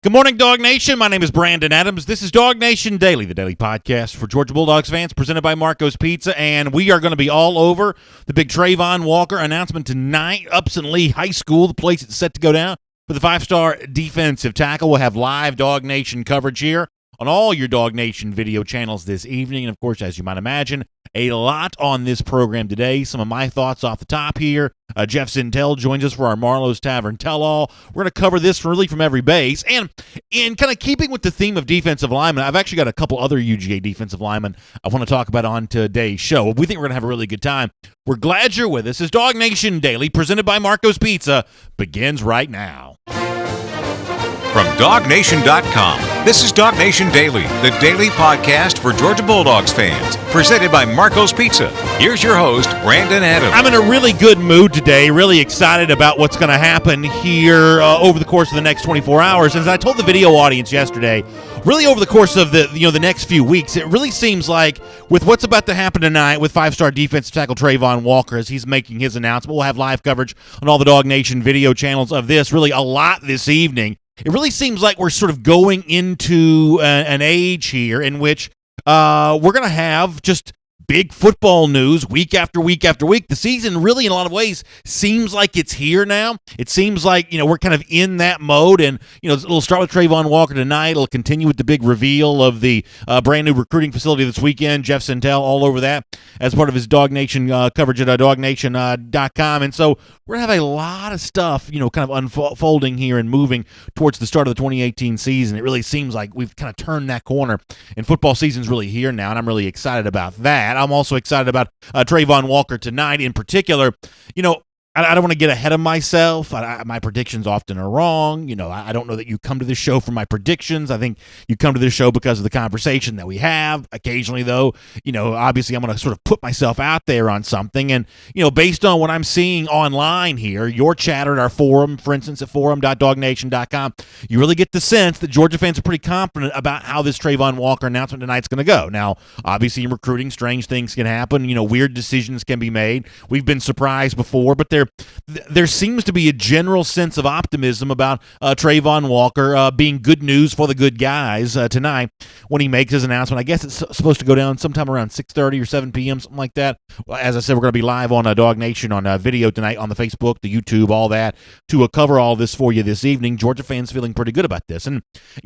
Good morning, DawgNation. My name is Brandon Adams. This is DawgNation Daily, the daily podcast for Georgia Bulldogs fans, presented by Marco's Pizza, and we are going to be all over the big Trayvon Walker announcement tonight. Upson Lee High School, the place it's set to go down for the five-star defensive tackle. We'll have live DawgNation coverage here on all your DawgNation video channels this evening, and of course, as you might imagine, a lot on this program today. Some of my thoughts off the top here. Jeff Sintel joins us for our Marlowe's Tavern Tell-All. We're going to cover this really from every base. And in kind of keeping with the theme of defensive linemen, I've actually got a couple other UGA defensive linemen I want to talk about on today's show. We think we're going to have a really good time. We're glad you're with us. This DawgNation Daily, presented by Marco's Pizza, begins right now. From DawgNation.com, this is DawgNation Daily, the daily podcast for Georgia Bulldogs fans, presented by Marco's Pizza. Here's your host, Brandon Adams. I'm in a really good mood today, really excited about what's going to happen here over the course of the next 24 hours. As I told the video audience yesterday, really over the course of the next few weeks, it really seems like with what's about to happen tonight with five-star defensive tackle Trayvon Walker as he's making his announcement, we'll have live coverage on all the DawgNation video channels of this, really a lot this evening. It really seems like we're sort of going into an age here in which we're going to have just big football news week after week after week. The season really, in a lot of ways, seems like it's here now. It seems like, we're kind of in that mode, and, it'll start with Trayvon Walker tonight. It'll continue with the big reveal of the brand new recruiting facility this weekend. Jeff Sintel all over that as part of his DawgNation coverage at DawgNation.com. And so we're going to have a lot of stuff, kind of unfolding here and moving towards the start of the 2018 season. It really seems like we've kind of turned that corner, and football season's really here now, and I'm really excited about that. I'm also excited about Trayvon Walker tonight in particular. I don't want to get ahead of myself. My predictions often are wrong. I don't know that you come to this show for my predictions. I think you come to this show because of the conversation that we have. Occasionally, though, obviously I'm going to sort of put myself out there on something. And, based on what I'm seeing online here, your chatter at our forum, for instance, at forum.DawgNation.com, you really get the sense that Georgia fans are pretty confident about how this Trayvon Walker announcement tonight's going to go. Now, obviously in recruiting, strange things can happen. Weird decisions can be made. We've been surprised before, but there seems to be a general sense of optimism about Trayvon Walker being good news for the good guys tonight when he makes his announcement. I guess it's supposed to go down sometime around 6:30 or 7 p.m., something like that. As I said, we're going to be live on DawgNation on video tonight on the Facebook, the YouTube, all that, to cover all this for you this evening. Georgia fans feeling pretty good about this. And,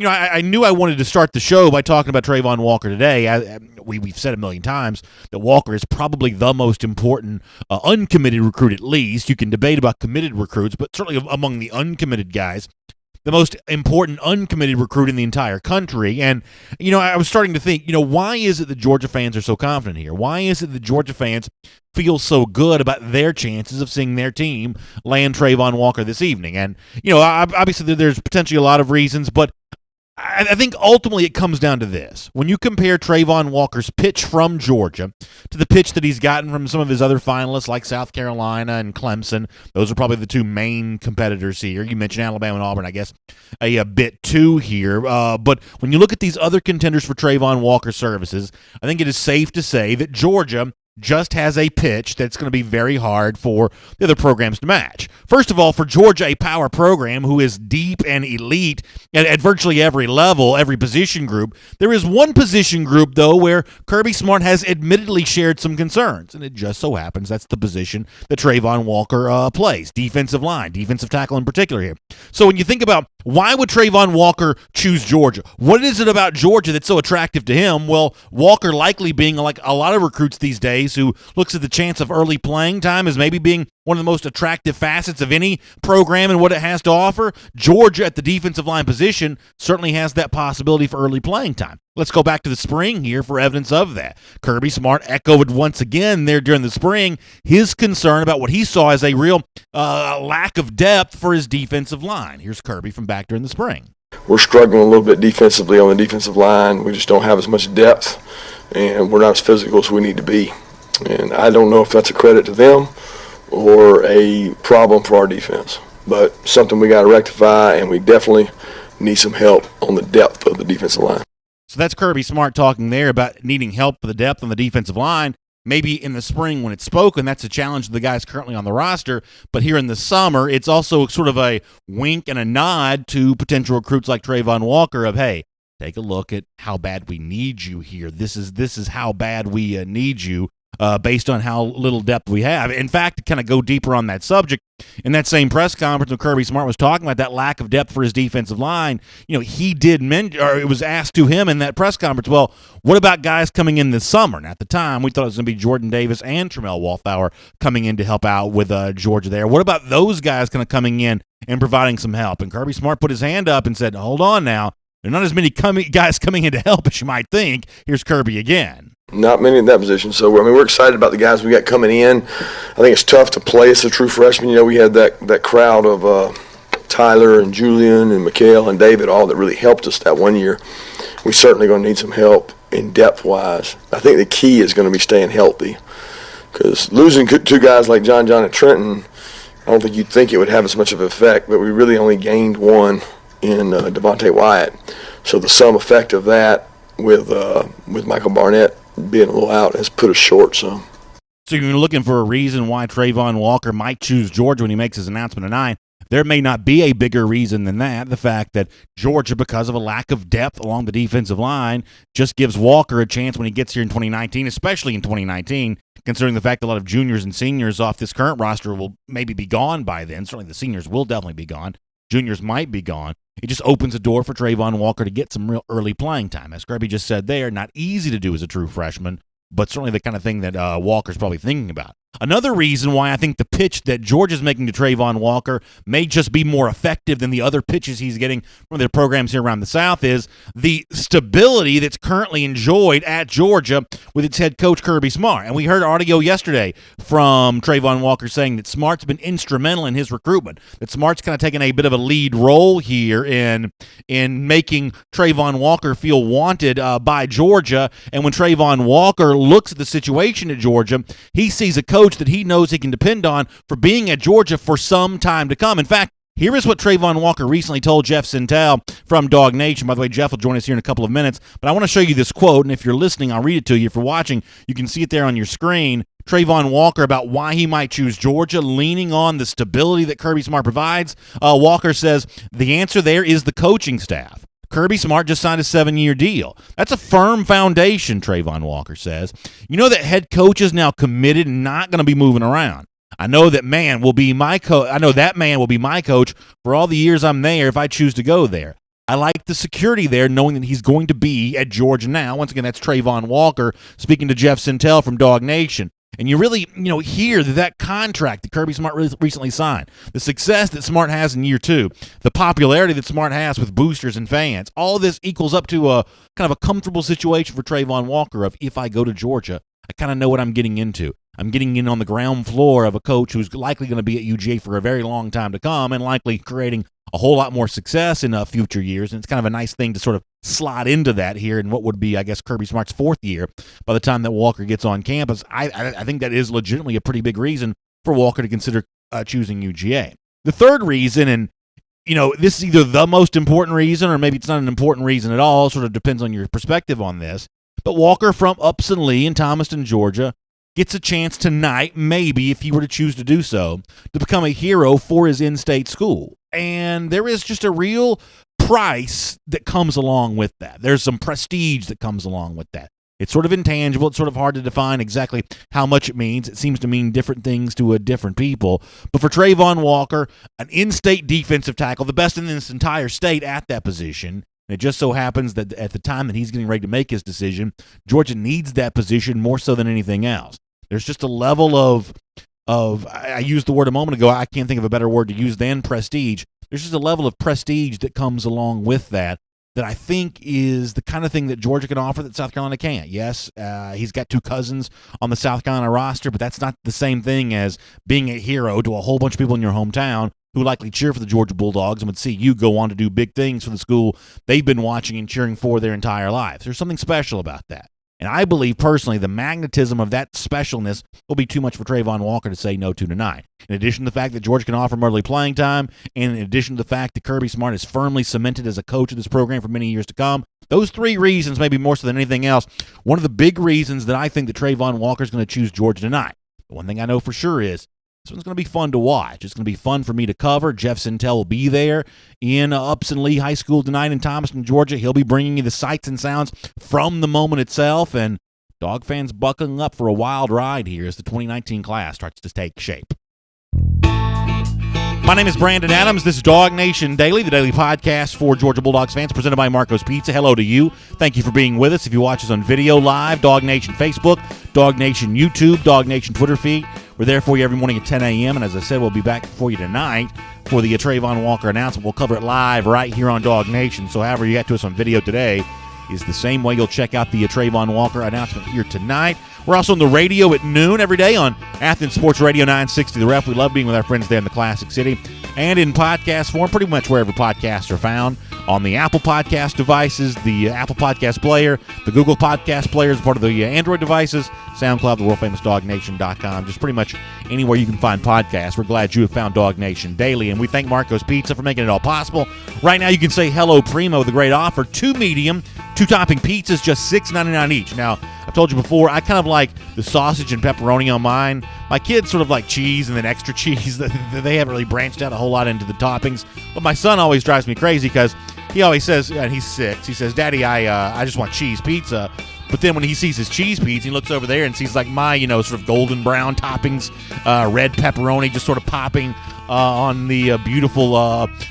I knew I wanted to start the show by talking about Trayvon Walker today. We've said a million times that Walker is probably the most important uncommitted recruit, at least. You can debate about committed recruits, but certainly among the uncommitted guys, the most important uncommitted recruit in the entire country. And, I was starting to think, why is it that Georgia fans are so confident here? Why is it that Georgia fans feel so good about their chances of seeing their team land Trayvon Walker this evening? And, obviously there's potentially a lot of reasons, but I think ultimately it comes down to this. When you compare Trayvon Walker's pitch from Georgia to the pitch that he's gotten from some of his other finalists like South Carolina and Clemson, those are probably the two main competitors here. You mentioned Alabama and Auburn, I guess, a bit too here. But when you look at these other contenders for Trayvon Walker's services, I think it is safe to say that Georgia just has a pitch that's going to be very hard for the other programs to match. First of all, for Georgia, a power program who is deep and elite at virtually every level, every position group, there is one position group, though, where Kirby Smart has admittedly shared some concerns, and it just so happens that's the position that Trayvon Walker plays, defensive line, defensive tackle in particular here. So when you think about why would Trayvon Walker choose Georgia? What is it about Georgia that's so attractive to him? Well, Walker likely being like a lot of recruits these days who looks at the chance of early playing time as maybe being one of the most attractive facets of any program and what it has to offer. Georgia at the defensive line position certainly has that possibility for early playing time. Let's go back to the spring here for evidence of that. Kirby Smart echoed once again there during the spring his concern about what he saw as a real lack of depth for his defensive line. Here's Kirby from back during the spring. We're struggling a little bit defensively on the defensive line. We just don't have as much depth, and we're not as physical as we need to be. And I don't know if that's a credit to them or a problem for our defense, but something we got to rectify, and we definitely need some help on the depth of the defensive line. So that's Kirby Smart talking there about needing help for the depth on the defensive line. maybe in the spring when it's spoken, that's a challenge to the guys currently on the roster. But here in the summer, it's also sort of a wink and a nod to potential recruits like Trayvon Walker of, hey, take a look at how bad we need you here. This is how bad we need you based on how little depth we have. In fact, to kind of go deeper on that subject, in that same press conference when Kirby Smart was talking about that lack of depth for his defensive line, he did mention, or it was asked to him in that press conference, well, what about guys coming in this summer? And at the time, we thought it was going to be Jordan Davis and Tramel Walthour coming in to help out with Georgia there. What about those guys kind of coming in and providing some help? And Kirby Smart put his hand up and said, hold on now. There are not as many guys coming in to help as you might think. Here's Kirby again. Not many in that position. So, we're excited about the guys we got coming in. I think it's tough to play as a true freshman. We had that crowd of Tyler and Julian and Mikhail and David, all that really helped us that one year. We're certainly going to need some help in depth-wise. I think the key is going to be staying healthy, because losing two guys like John and Trenton, I don't think you'd think it would have as much of an effect, but we really only gained one in Devontae Wyatt. So the sum effect of that with Michael Barnett being a little out has put us short some. So you're looking for a reason why Trayvon Walker might choose Georgia when he makes his announcement tonight. There may not be a bigger reason than that. The fact that Georgia, because of a lack of depth along the defensive line, just gives Walker a chance when he gets here in 2019, especially in 2019, considering the fact that a lot of juniors and seniors off this current roster will maybe be gone by then. Certainly the seniors will definitely be gone. Juniors might be gone. It just opens the door for Trayvon Walker to get some real early playing time. As Kirby just said there, not easy to do as a true freshman, but certainly the kind of thing that Walker's probably thinking about. Another reason why I think the pitch that Georgia's making to Trayvon Walker may just be more effective than the other pitches he's getting from their programs here around the South is the stability that's currently enjoyed at Georgia with its head coach Kirby Smart. And we heard audio yesterday from Trayvon Walker saying that Smart's been instrumental in his recruitment, that Smart's kind of taken a bit of a lead role here in making Trayvon Walker feel wanted by Georgia. And when Trayvon Walker looks at the situation at Georgia, he sees a coach that he knows he can depend on for being at Georgia for some time to come. In fact, here is what Trayvon Walker recently told Jeff Sintel from DawgNation. By the way, Jeff will join us here in a couple of minutes, but I want to show you this quote, and if you're listening, I'll read it to you. If you're watching, you can see it there on your screen. Trayvon Walker about why he might choose Georgia, leaning on the stability that Kirby Smart provides. Walker says, the answer there is the coaching staff. Kirby Smart just signed a 7-year deal. That's a firm foundation, Trayvon Walker says. You know that head coach is now committed and not going to be moving around. I know that man will be my coach. I know that man will be my coach for all the years I'm there if I choose to go there. I like the security there, knowing that he's going to be at Georgia now. Once again, that's Trayvon Walker speaking to Jeff Sintel from DawgNation. And you really, hear that contract that Kirby Smart recently signed, the success that Smart has in year 2, the popularity that Smart has with boosters and fans, all of this equals up to a kind of a comfortable situation for Trayvon Walker of, if I go to Georgia, I kind of know what I'm getting into. I'm getting in on the ground floor of a coach who's likely going to be at UGA for a very long time to come and likely creating a whole lot more success in future years. And it's kind of a nice thing to sort of slide into that here in what would be, I guess, Kirby Smart's 4th year by the time that Walker gets on campus. I think that is legitimately a pretty big reason for Walker to consider choosing UGA. The third reason, and this is either the most important reason or maybe it's not an important reason at all, sort of depends on your perspective on this, but Walker from Upson Lee in Thomaston, Georgia, gets a chance tonight, maybe if he were to choose to do so, to become a hero for his in-state school. And there is just a real price that comes along with that. There's some prestige that comes along with that. It's sort of intangible. It's sort of hard to define exactly how much it means. It seems to mean different things to different people. But for Trayvon Walker, an in-state defensive tackle, the best in this entire state at that position, and it just so happens that at the time that he's getting ready to make his decision, Georgia needs that position more so than anything else. There's just a level of I used the word a moment ago, I can't think of a better word to use than prestige. There's just a level of prestige that comes along with that I think is the kind of thing that Georgia can offer that South Carolina can't. Yes, he's got 2 cousins on the South Carolina roster, but that's not the same thing as being a hero to a whole bunch of people in your hometown who likely cheer for the Georgia Bulldogs and would see you go on to do big things for the school they've been watching and cheering for their entire lives. There's something special about that. And I believe personally the magnetism of that specialness will be too much for Trayvon Walker to say no to tonight. In addition to the fact that Georgia can offer him early playing time, and in addition to the fact that Kirby Smart is firmly cemented as a coach of this program for many years to come, those three reasons, maybe more so than anything else, one of the big reasons that I think that Trayvon Walker is going to choose Georgia tonight. The one thing I know for sure is this one's going to be fun to watch. It's going to be fun for me to cover. Jeff Sintel will be there in Upson Lee High School tonight in Thomaston, Georgia. He'll be bringing you the sights and sounds from the moment itself, and Dog fans buckling up for a wild ride here as the 2019 class starts to take shape. My name is Brandon Adams. This is DawgNation Daily, the daily podcast for Georgia Bulldogs fans, presented by Marco's Pizza. Hello to you. Thank you for being with us. If you watch us on video live, DawgNation Facebook, DawgNation YouTube, DawgNation Twitter feed. We're there for you every morning at 10 a.m. And as I said, we'll be back for you tonight for the Trayvon Walker announcement. We'll cover it live right here on DawgNation. So however you get to us on video today is the same way you'll check out the Trayvon Walker announcement here tonight. We're also on the radio at noon every day on Athens Sports Radio 960 The Ref. We love being with our friends there in the Classic City. And in podcast form, pretty much wherever podcasts are found, on the Apple Podcast devices, the Apple Podcast Player, the Google Podcast Player is part of the Android devices, SoundCloud, the world-famous DawgNation.com, just pretty much anywhere you can find podcasts. We're glad you have found DawgNation Daily, and we thank Marco's Pizza for making it all possible. Right now, you can say hello, Primo, with a great offer. 2 medium, 2-topping pizzas, just $6.99 each. Now, I've told you before, I kind of like the sausage and pepperoni on mine. My kids sort of like cheese and then extra cheese. They haven't really branched out a whole lot into the toppings. But my son always drives me crazy because he always says, and he's 6, he says, Daddy, I just want cheese pizza. But then when he sees his cheese pizza, he looks over there and sees like my, sort of golden brown toppings, red pepperoni just sort of popping on the beautiful,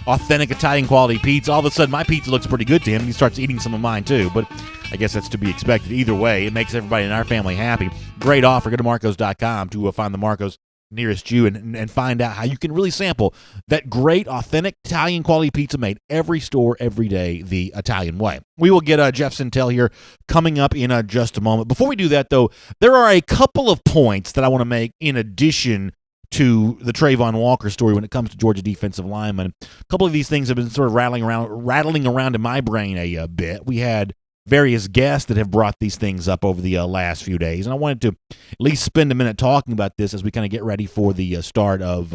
authentic Italian quality pizza. All of a sudden, my pizza looks pretty good to him, and he starts eating some of mine too. But I guess that's to be expected. Either way, it makes everybody in our family happy. Great offer. Go to Marcos.com to find the Marcos nearest you and find out how you can really sample that great, authentic Italian quality pizza made every store, every day, the Italian way. We will get Jeff Sintel here coming up in just a moment. Before we do that, though, there are a couple of points that I want to make in addition to the Trayvon Walker story when it comes to Georgia defensive linemen. A couple of these things have been sort of rattling around in my brain a bit. We had various guests that have brought these things up over the last few days, and I wanted to at least spend a minute talking about this as we kind of get ready for the start of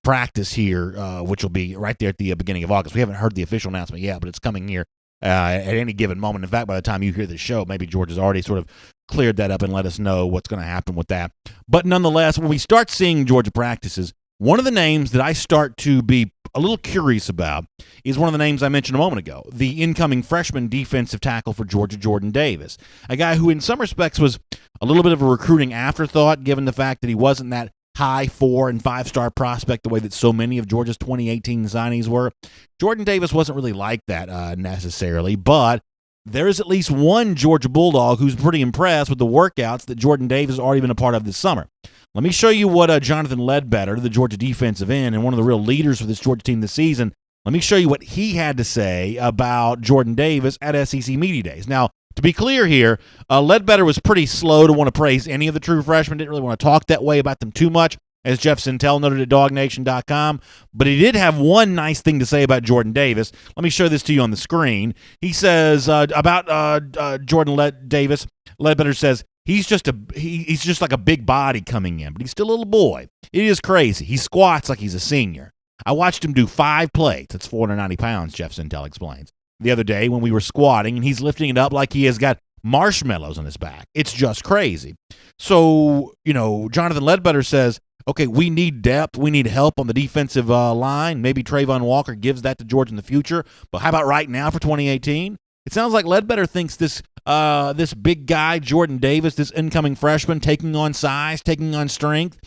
practice here, which will be right there at the beginning of August. We haven't heard the official announcement yet, but it's coming here at any given moment. In fact, by the time you hear the show, maybe Georgia's already sort of cleared that up and let us know what's going to happen with that. But nonetheless, when we start seeing Georgia practices, one of the names that I start to be a little curious about is one of the names I mentioned a moment ago, the incoming freshman defensive tackle for Georgia, Jordan Davis, a guy who in some respects was a little bit of a recruiting afterthought given the fact that he wasn't that high 4- and 5-star prospect the way that so many of Georgia's 2018 signees were. Jordan Davis wasn't really like that necessarily, but there is at least one Georgia Bulldog who's pretty impressed with the workouts that Jordan Davis has already been a part of this summer. Let me show you what Jonathan Ledbetter, the Georgia defensive end and one of the real leaders for this Georgia team this season, let me show you what he had to say about Jordan Davis at SEC Media Days. Now, to be clear here, Ledbetter was pretty slow to want to praise any of the true freshmen, didn't really want to talk that way about them too much, as Jeff Sintel noted at DawgNation.com, but he did have one nice thing to say about Jordan Davis. Let me show this to you on the screen. He says about Jordan Davis, Ledbetter says, he's just like a big body coming in, but he's still a little boy. It is crazy. He squats like he's a senior. I watched him do 5 plates. That's 490 pounds, Jeff Sintel explains, the other day when we were squatting, and he's lifting it up like he has got marshmallows on his back. It's just crazy. So, Jonathan Ledbetter says, okay, we need depth. We need help on the defensive line. Maybe Trayvon Walker gives that to Georgia in the future. But how about right now for 2018? It sounds like Ledbetter thinks this big guy, Jordan Davis, this incoming freshman, taking on size, taking on strength.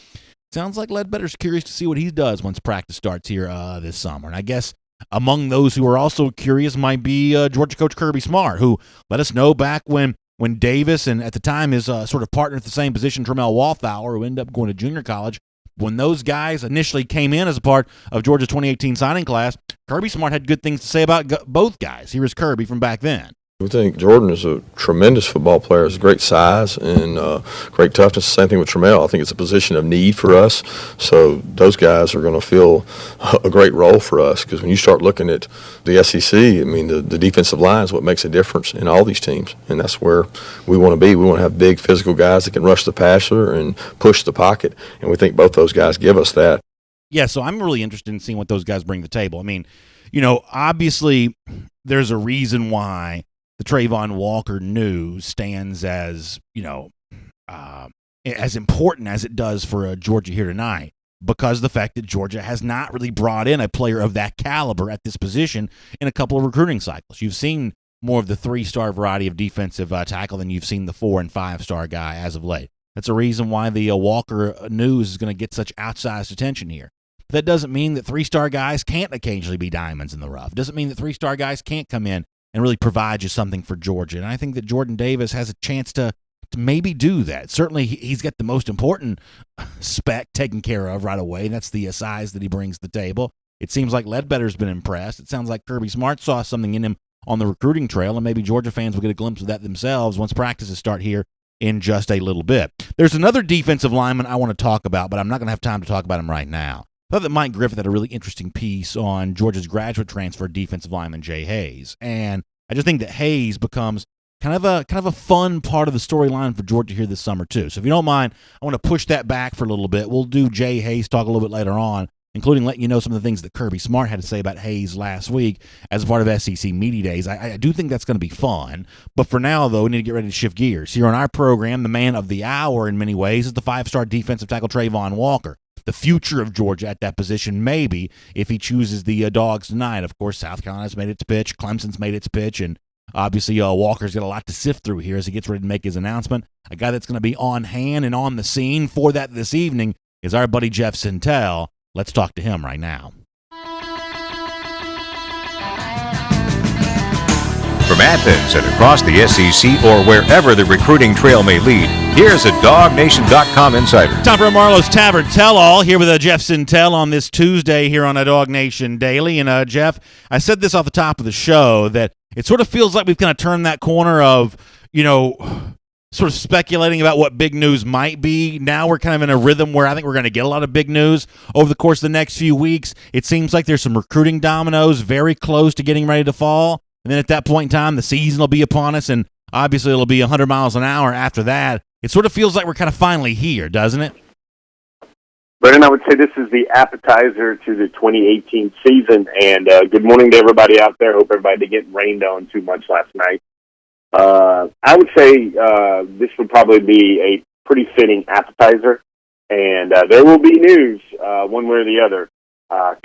Sounds like Ledbetter's curious to see what he does once practice starts here this summer. And I guess among those who are also curious might be Georgia coach Kirby Smart, who let us know back when Davis and at the time his sort of partner at the same position, Tramel Walthour, who ended up going to junior college, when those guys initially came in as a part of Georgia's 2018 signing class, Kirby Smart had good things to say about both guys. Here is Kirby from back then. We think Jordan is a tremendous football player. Has great size and great toughness. Same thing with Trammell. I think it's a position of need for us. So those guys are going to fill a great role for us because when you start looking at the SEC, I mean, the defensive line is what makes a difference in all these teams, and that's where we want to be. We want to have big physical guys that can rush the passer and push the pocket, and we think both those guys give us that. Yeah, so I'm really interested in seeing what those guys bring to the table. I mean, obviously there's a reason why the Trayvon Walker news stands as, as important as it does for Georgia here tonight, because of the fact that Georgia has not really brought in a player of that caliber at this position in a couple of recruiting cycles. You've seen more of the 3-star variety of defensive tackle than you've seen the 4- and 5-star guy as of late. That's a reason why the Walker news is going to get such outsized attention here. But that doesn't mean that 3-star guys can't occasionally be diamonds in the rough. Doesn't mean that 3-star guys can't come in and really provide you something for Georgia. And I think that Jordan Davis has a chance to maybe do that. Certainly, he's got the most important spec taken care of right away, and that's the size that he brings to the table. It seems like Ledbetter's been impressed. It sounds like Kirby Smart saw something in him on the recruiting trail, and maybe Georgia fans will get a glimpse of that themselves once practices start here in just a little bit. There's another defensive lineman I want to talk about, but I'm not going to have time to talk about him right now. I thought that Mike Griffith had a really interesting piece on Georgia's graduate transfer defensive lineman Jay Hayes, and I just think that Hayes becomes kind of a fun part of the storyline for Georgia here this summer too. So if you don't mind, I want to push that back for a little bit. We'll do Jay Hayes talk a little bit later on, including letting you know some of the things that Kirby Smart had to say about Hayes last week as a part of SEC Media Days. I do think that's going to be fun. But for now, though, we need to get ready to shift gears. Here on our program, the man of the hour in many ways is the 5-star defensive tackle Trayvon Walker. The future of Georgia at that position, maybe, if he chooses the Dogs tonight. Of course, South Carolina's made its pitch, Clemson's made its pitch, and obviously Walker's got a lot to sift through here as he gets ready to make his announcement. A guy that's going to be on hand and on the scene for that this evening is our buddy Jeff Sintel. Let's talk to him right now. From Athens and across the SEC or wherever the recruiting trail may lead, here's a DawgNation.com insider. Time for Marlowe's Tavern Tell-All here with Jeff Sintel on this Tuesday here on a DawgNation Daily. And Jeff, I said this off the top of the show that it sort of feels like we've kind of turned that corner of, sort of speculating about what big news might be. Now we're kind of in a rhythm where I think we're going to get a lot of big news over the course of the next few weeks. It seems like there's some recruiting dominoes very close to getting ready to fall. And then at that point in time, the season will be upon us, and obviously it'll be 100 miles an hour after that. It sort of feels like we're kind of finally here, doesn't it? Brendan, I would say this is the appetizer to the 2018 season, and good morning to everybody out there. Hope everybody didn't get rained on too much last night. I would say this would probably be a pretty fitting appetizer, and there will be news one way or the other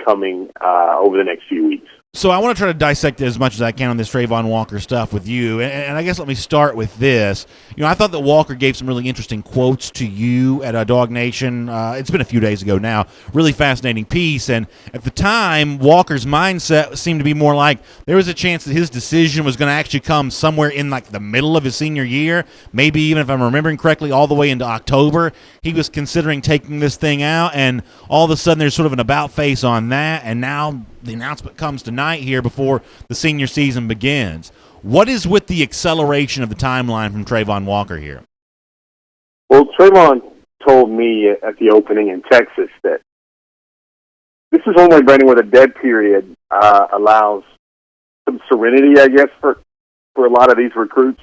coming over the next few weeks. So I want to try to dissect as much as I can on this Trayvon Walker stuff with you, and I guess let me start with this. I thought that Walker gave some really interesting quotes to you at DawgNation. It's been a few days ago now. Really fascinating piece, and at the time, Walker's mindset seemed to be more like there was a chance that his decision was going to actually come somewhere in like the middle of his senior year, maybe even if I'm remembering correctly, all the way into October. He was considering taking this thing out, and all of a sudden there's sort of an about face on that, and now the announcement comes tonight here before the senior season begins. What is with the acceleration of the timeline from Trayvon Walker here? Well, Trayvon told me at the opening in Texas that this is only Brandon where the dead period allows some serenity, I guess, for a lot of these recruits.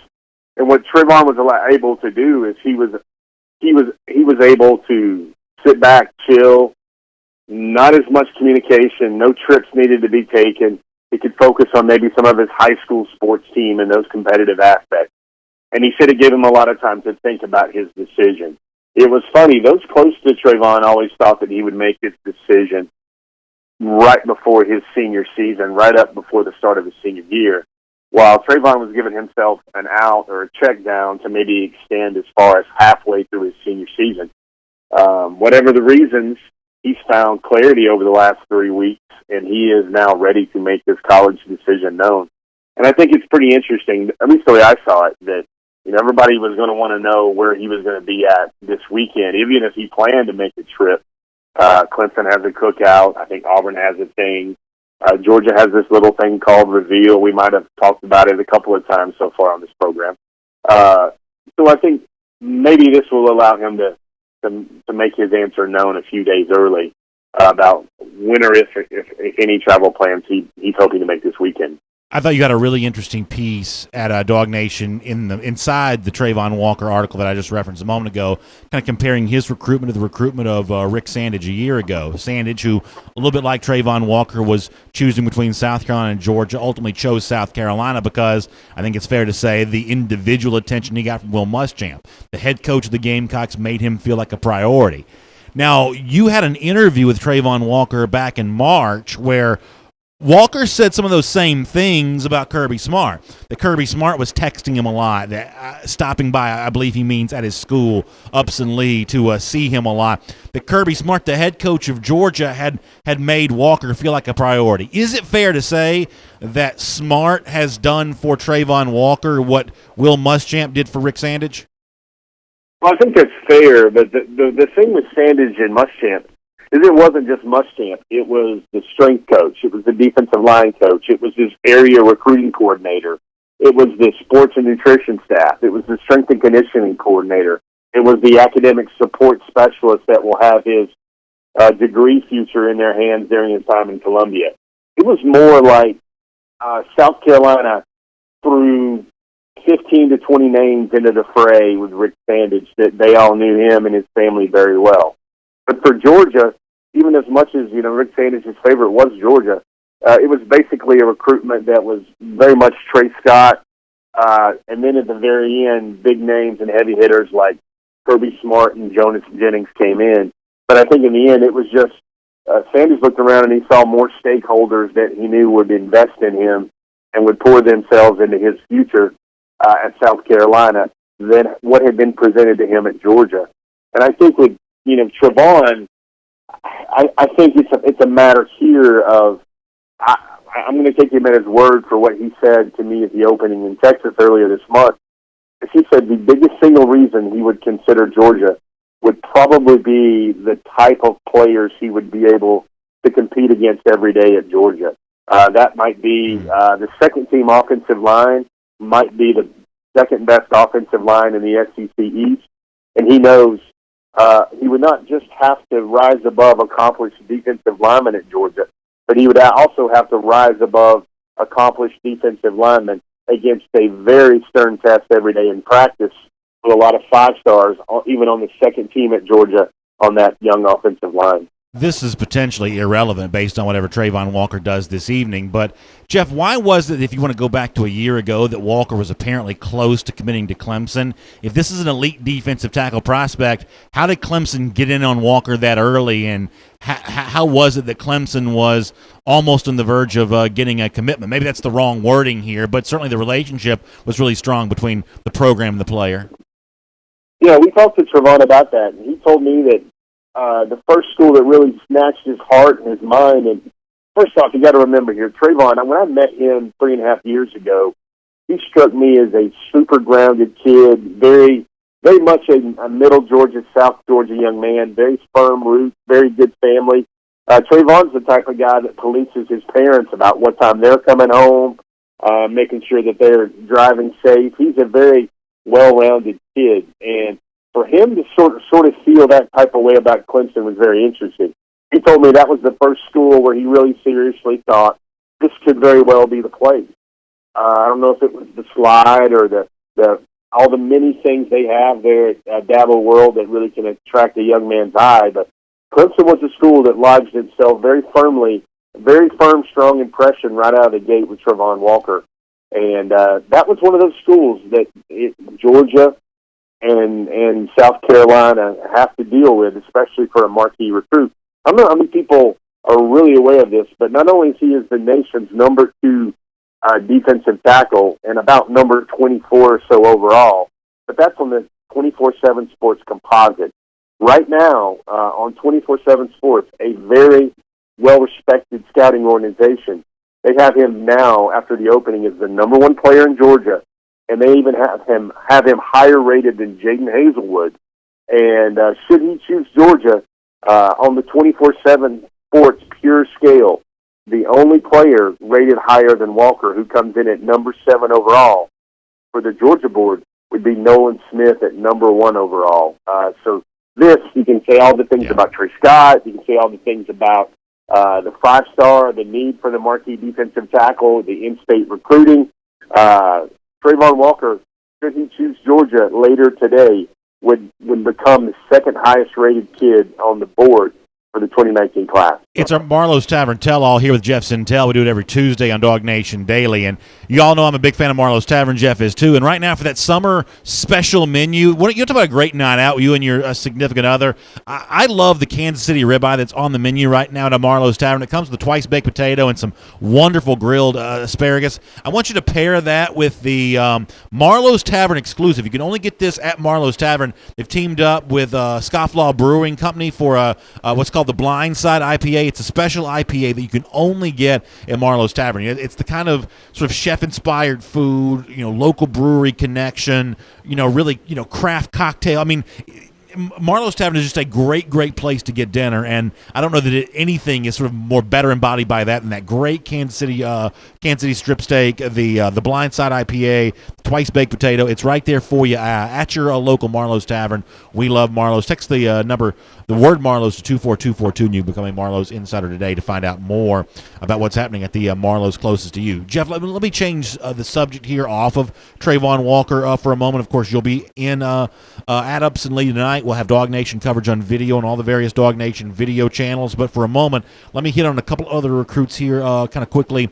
And what Trayvon was able to do is he was able to sit back, chill. Not as much communication, no trips needed to be taken. He could focus on maybe some of his high school sports team and those competitive aspects. And he said it gave him a lot of time to think about his decision. It was funny, those close to Trayvon always thought that he would make his decision right before his senior season, right up before the start of his senior year, while Trayvon was giving himself an out or a check down to maybe extend as far as halfway through his senior season. Whatever the reasons, he's found clarity over the last 3 weeks, and he is now ready to make this college decision known. And I think it's pretty interesting, at least the way I saw it, that everybody was going to want to know where he was going to be at this weekend, even if he planned to make a trip. Clemson has a cookout. I think Auburn has a thing. Georgia has this little thing called Reveal. We might have talked about it a couple of times so far on this program. So I think maybe this will allow him to make his answer known a few days early about when or if any travel plans he's hoping to make this weekend. I thought you got a really interesting piece at DawgNation inside the Trayvon Walker article that I just referenced a moment ago, kind of comparing his recruitment to the recruitment of Rick Sandage a year ago. Sandage, who a little bit like Trayvon Walker, was choosing between South Carolina and Georgia, ultimately chose South Carolina because I think it's fair to say the individual attention he got from Will Muschamp. The head coach of the Gamecocks made him feel like a priority. Now, you had an interview with Trayvon Walker back in March where Walker said some of those same things about Kirby Smart, that Kirby Smart was texting him a lot, that stopping by, I believe he means at his school, Upson Lee, to see him a lot, that Kirby Smart, the head coach of Georgia, had made Walker feel like a priority. Is it fair to say that Smart has done for Trayvon Walker what Will Muschamp did for Rick Sandage? Well, I think that's fair, but the thing with Sandage and Muschamp is it wasn't just Muschamp. It was the strength coach. It was the defensive line coach. It was his area recruiting coordinator. It was the sports and nutrition staff. It was the strength and conditioning coordinator. It was the academic support specialist that will have his degree future in their hands during his time in Columbia. It was more like South Carolina threw 15 to 20 names into the fray with Rick Sandage that they all knew him and his family very well. But for Georgia, even as much as, Rick Sandage's favorite was Georgia, it was basically a recruitment that was very much Trey Scott, and then at the very end, big names and heavy hitters like Kirby Smart and Jonas Jennings came in. But I think in the end, it was just Sandage looked around and he saw more stakeholders that he knew would invest in him and would pour themselves into his future at South Carolina than what had been presented to him at Georgia. And I think with Trayvon, I think it's a matter here of I'm going to take him at his word for what he said to me at the opening in Texas earlier this month. He said the biggest single reason he would consider Georgia would probably be the type of players he would be able to compete against every day at Georgia. That might be the second-team offensive line, might be the second-best offensive line in the SEC East, and he knows he would not just have to rise above accomplished defensive linemen at Georgia, but he would also have to rise above accomplished defensive linemen against a very stern test every day in practice with a lot of five-stars, even on the second team at Georgia on that young offensive line. This is potentially irrelevant based on whatever Trayvon Walker does this evening, but Jeff, why was it, if you want to go back to a year ago, that Walker was apparently close to committing to Clemson? If this is an elite defensive tackle prospect, how did Clemson get in on Walker that early, and how was it that Clemson was almost on the verge of getting a commitment? Maybe that's the wrong wording here, but certainly the relationship was really strong between the program and the player. Yeah, we talked to Trayvon about that, and he told me that the first school that really snatched his heart and his mind. And first off, you got to remember here, Trayvon, when I met him 3.5 years ago, he struck me as a super grounded kid, very, very much a middle Georgia, South Georgia young man, very firm roots, very good family. Trayvon's the type of guy that polices his parents about what time they're coming home, making sure that they're driving safe. He's a very well-rounded kid, and for him to sort of feel that type of way about Clemson was very interesting. He told me that was the first school where he really seriously thought this could very well be the place. I don't know if it was the slide or the all the many things they have there at Dabble World that really can attract a young man's eye, but Clemson was a school that lodged itself very firmly, very firm, strong impression right out of the gate with Trayvon Walker. And that was one of those schools that Georgia and South Carolina have to deal with, especially for a marquee recruit. I don't know how many people are really aware of this, but not only is he the nation's number 2 defensive tackle and about number 24 or so overall, but that's on the 24/7 Sports composite. Right now, on 24/7 Sports, a very well-respected scouting organization, they have him now, after the opening, as the number 1 player in Georgia, and they even have him higher rated than Jaden Hazelwood. And should he choose Georgia on the 24/7 Sports pure scale, the only player rated higher than Walker, who comes in at number 7 overall for the Georgia board, would be Nolan Smith at number 1 overall. So this, you can say all the things about Trey Scott. You can say all the things about the 5-star, the need for the marquee defensive tackle, the in-state recruiting. Trayvon Walker, should he choose Georgia later today, would become the second highest rated kid on the board for the 2019 class. It's our Marlowe's Tavern Tell-All here with Jeff Sintel. We do it every Tuesday on DawgNation Daily, and you all know I'm a big fan of Marlowe's Tavern. Jeff is too. And right now for that summer special menu, you talk about a great night out, you and your significant other. I love the Kansas City ribeye that's on the menu right now at a Marlowe's Tavern. It comes with a twice-baked potato and some wonderful grilled asparagus. I want you to pair that with the Marlowe's Tavern exclusive. You can only get this at Marlowe's Tavern. They've teamed up with Scofflaw Brewing Company for what's called the Blind Side Ipa. It's a special IPA that you can only get at Marlowe's Tavern. It's the kind of sort of chef-inspired food, local brewery connection, really, craft cocktail. I mean, Marlowe's Tavern is just a great, great place to get dinner, and I don't know that anything is sort of more better embodied by that than that great Kansas City strip steak, the Blind Side IPA, twice baked potato. It's right there for you at your local Marlowe's Tavern. We love Marlowe's. Text the word Marlowe's to 24242, and you become a Marlowe's Insider today to find out more about what's happening at the Marlowe's closest to you. Jeff, let me change the subject here off of Trayvon Walker for a moment. Of course, you'll be in at Upson Lee tonight. We'll have DawgNation coverage on video on all the various DawgNation video channels. But for a moment, let me hit on a couple other recruits here kind of quickly.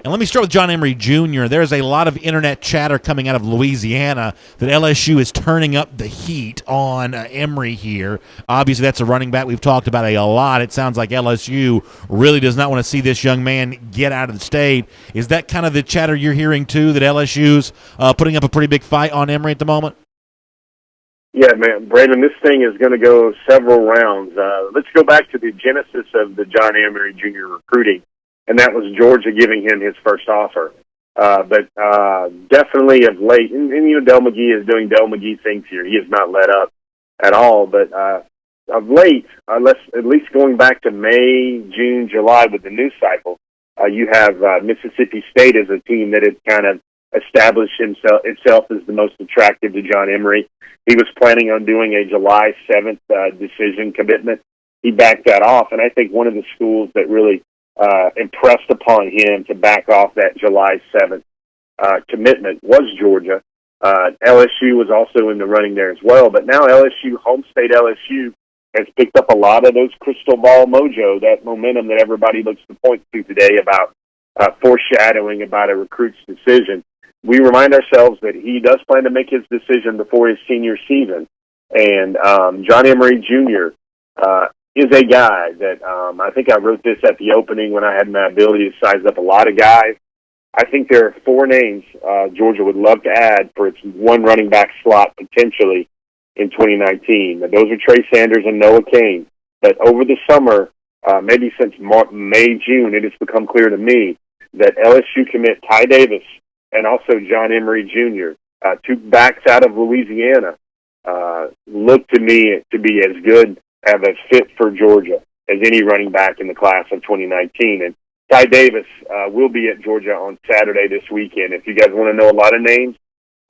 And let me start with John Emery Jr. There's a lot of internet chatter coming out of Louisiana that LSU is turning up the heat on Emery here. Obviously, that's a running back we've talked about a lot. It sounds like LSU really does not want to see this young man get out of the state. Is that kind of the chatter you're hearing, too, that LSU's putting up a pretty big fight on Emery at the moment? Yeah, man, Brandon, this thing is going to go several rounds. Let's go back to the genesis of the John Emery Jr. recruiting, and that was Georgia giving him his first offer. But definitely of late, and Del McGee is doing Del McGee things here. He has not let up at all. But of late, at least going back to May, June, July with the news cycle, you have Mississippi State as a team that has kind of established itself as the most attractive to John Emery. He was planning on doing a July 7th decision commitment. He backed that off, and I think one of the schools that really impressed upon him to back off that July 7th commitment was Georgia. LSU was also in the running there as well, but now home state LSU, has picked up a lot of those crystal ball mojo, that momentum that everybody looks to point to today about foreshadowing about a recruit's decision. We remind ourselves that he does plan to make his decision before his senior season. And John Emery Jr. Is a guy that I think I wrote this at the opening when I had my ability to size up a lot of guys. I think there are 4 names Georgia would love to add for its one running back slot potentially in 2019. Those are Trey Sanders and Noah Cain. But over the summer, maybe since May, June, it has become clear to me that LSU commit Ty Davis and also John Emery Jr., 2 backs out of Louisiana, look to me to be as good of a fit for Georgia as any running back in the class of 2019. And Ty Davis will be at Georgia on Saturday this weekend. If you guys want to know a lot of names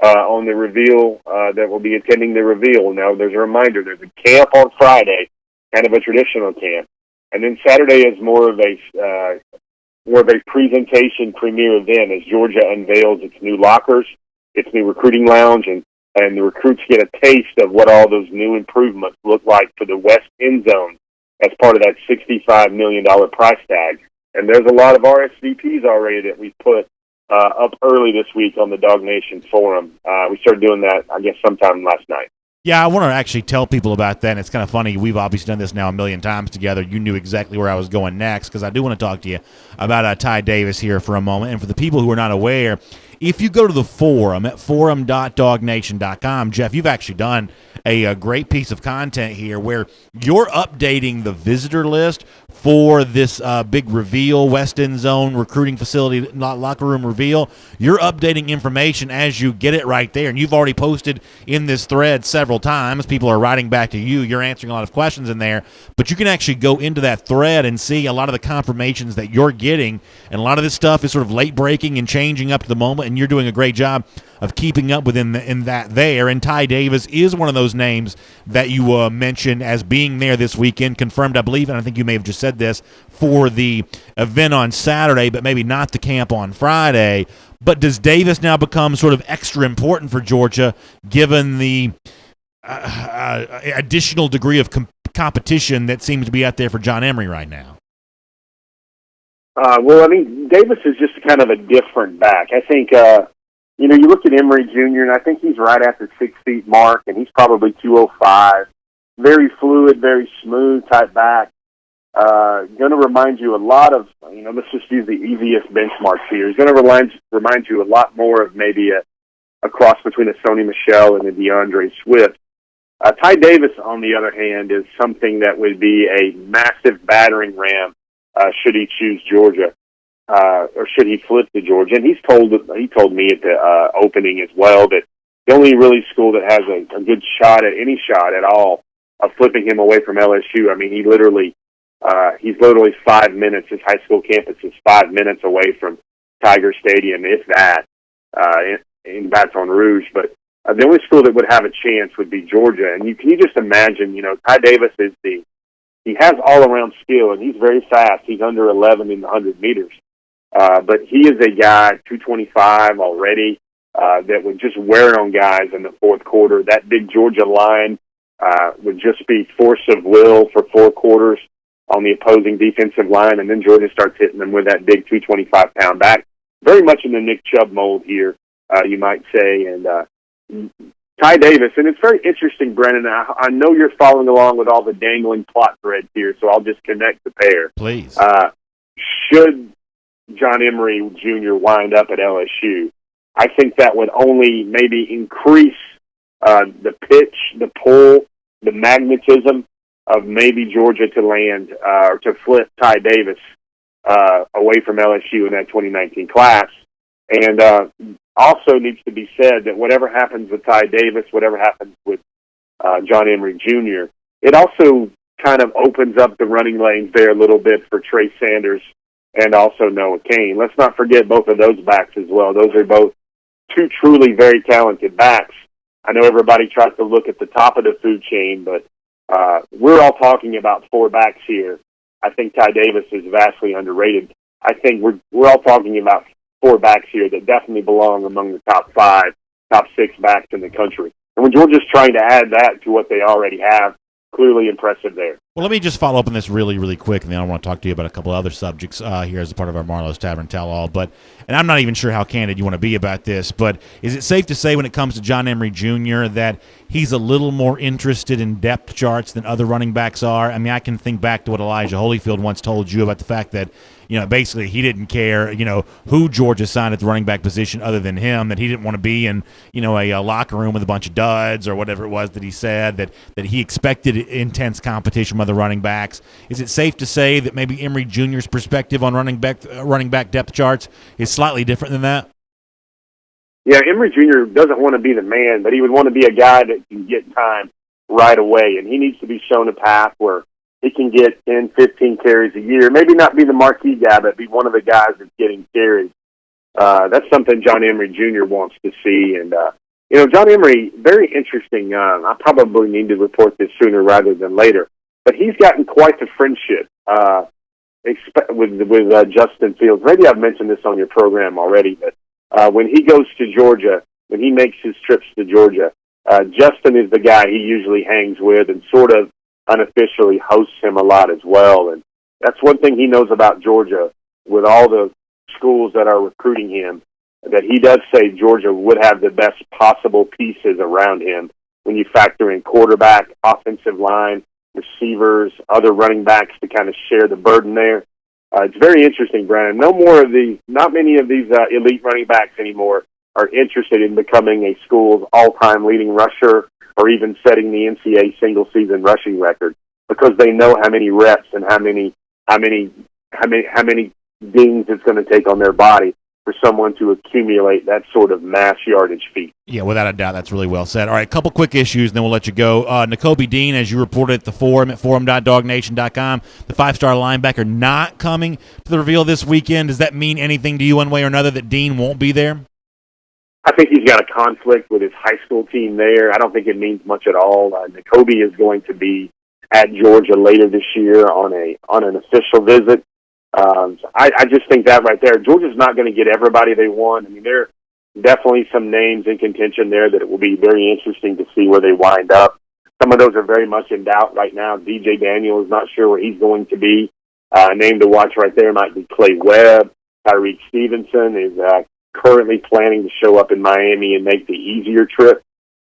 on the reveal that will be attending the reveal, now there's a reminder, there's a camp on Friday, kind of a traditional camp. And then Saturday is more of a presentation premiere event as Georgia unveils its new lockers, its new recruiting lounge, and the recruits get a taste of what all those new improvements look like for the West End Zone as part of that $65 million price tag. And there's a lot of RSVPs already that we put up early this week on the DawgNation forum. We started doing that, I guess, sometime last night. Yeah, I want to actually tell people about that, and it's kind of funny. We've obviously done this now a million times together. You knew exactly where I was going next, because I do want to talk to you about Ty Davis here for a moment. And for the people who are not aware, if you go to the forum at forum.dawgnation.com, Jeff, you've actually done a great piece of content here where you're updating the visitor list for this big reveal, West End Zone recruiting facility locker room reveal. You're updating information as you get it right there, and you've already posted in this thread several times. People are writing back to you. You're answering a lot of questions in there, but you can actually go into that thread and see a lot of the confirmations that you're getting, and a lot of this stuff is sort of late breaking and changing up to the moment, and you're doing a great job of keeping up within in that there. And Ty Davis is one of those names that you mentioned as being there this weekend, confirmed, I believe, and I think you may have just said this, for the event on Saturday, but maybe not the camp on Friday. But does Davis now become sort of extra important for Georgia, given the additional degree of competition that seems to be out there for John Emery right now? Well, I mean, Davis is just kind of a different back. I think, you look at Emery Jr., and I think he's right at the 6 feet mark, and he's probably 205. Very fluid, very smooth type back. Going to remind you a lot of, let's just use the easiest benchmarks here. He's going to remind you a lot more of maybe a cross between a Sony Michel and a DeAndre Swift. Ty Davis, on the other hand, is something that would be a massive battering ram should he choose Georgia, or should he flip to Georgia. And he told me at the opening as well that the only really school that has a good shot at any shot at all of flipping him away from LSU. I mean, he's literally 5 minutes. His high school campus is 5 minutes away from Tiger Stadium, if that, in Baton Rouge. But the only school that would have a chance would be Georgia. And can you just imagine, Ty Davis he has all-around skill, and he's very fast. He's under 11 in the 100 meters. But he is a guy, 225 already, that would just wear on guys in the fourth quarter. That big Georgia line would just be force of will for 4 quarters on the opposing defensive line, and then Georgia starts hitting them with that big 225-pound back. Very much in the Nick Chubb mold here, you might say. And Ty Davis, and it's very interesting, Brennan. I know you're following along with all the dangling plot threads here, so I'll just connect the pair. Please. Should John Emery Jr. wind up at LSU, I think that would only maybe increase the pitch, the pull, the magnetism of maybe Georgia to land or to flip Ty Davis away from LSU in that 2019 class. And also needs to be said that whatever happens with Ty Davis, whatever happens with John Emery Jr., it also kind of opens up the running lanes there a little bit for Trey Sanders and also Noah Cain. Let's not forget both of those backs as well. Those are both two truly very talented backs. I know everybody tries to look at the top of the food chain, but we're all talking about 4 backs here. I think Ty Davis is vastly underrated. I think we're all talking about 4 backs here that definitely belong among the top 5, top 6 backs in the country. And when Georgia's trying to add that to what they already have, clearly impressive there. Well, let me just follow up on this really, really quick, and then I want to talk to you about a couple other subjects here as a part of our Marlowe's Tavern Tell-All. And I'm not even sure how candid you want to be about this, but is it safe to say when it comes to John Emery Jr. that he's a little more interested in depth charts than other running backs are? I mean, I can think back to what Elijah Holyfield once told you about the fact that, basically he didn't care, who Georgia signed at the running back position other than him, that he didn't want to be in, a locker room with a bunch of duds or whatever it was that he said, that he expected intense competition with other running backs. Is it safe to say that maybe Emery Jr.'s perspective on running back depth charts is slightly different than that? Yeah, Emery Jr. doesn't want to be the man, but he would want to be a guy that can get time right away, and he needs to be shown a path where he can get 10, 15 carries a year. Maybe not be the marquee guy, but be one of the guys that's getting carries. That's something John Emery Jr. wants to see. And, John Emery, very interesting. I probably need to report this sooner rather than later. But he's gotten quite the friendship with Justin Fields. Maybe I've mentioned this on your program already, but when he goes to Georgia, when he makes his trips to Georgia, Justin is the guy he usually hangs with and sort of unofficially hosts him a lot as well. And that's one thing he knows about Georgia with all the schools that are recruiting him, that he does say Georgia would have the best possible pieces around him when you factor in quarterback, offensive line, receivers, other running backs to kind of share the burden there. It's very interesting, Brandon. Not many of these elite running backs anymore are interested in becoming a school's all-time leading rusher or even setting the NCAA single-season rushing record, because they know how many reps and how many dings it's going to take on their body for someone to accumulate that sort of mass yardage feat. Yeah, without a doubt, that's really well said. All right, a couple quick issues, and then we'll let you go. Nakobe Dean, as you reported at the forum at forum.DawgNation.com, the five-star linebacker not coming to the reveal this weekend. Does that mean anything to you one way or another that Dean won't be there? I think he's got a conflict with his high school team there. I don't think it means much at all. Nakobe is going to be at Georgia later this year on an official visit. I just think that right there, Georgia's not going to get everybody they want. I mean, there are definitely some names in contention there that it will be very interesting to see where they wind up. Some of those are very much in doubt right now. DJ Daniel is not sure where he's going to be. A name to watch right there might be Clay Webb. Tyreek Stevenson is currently planning to show up in Miami and make the easier trip.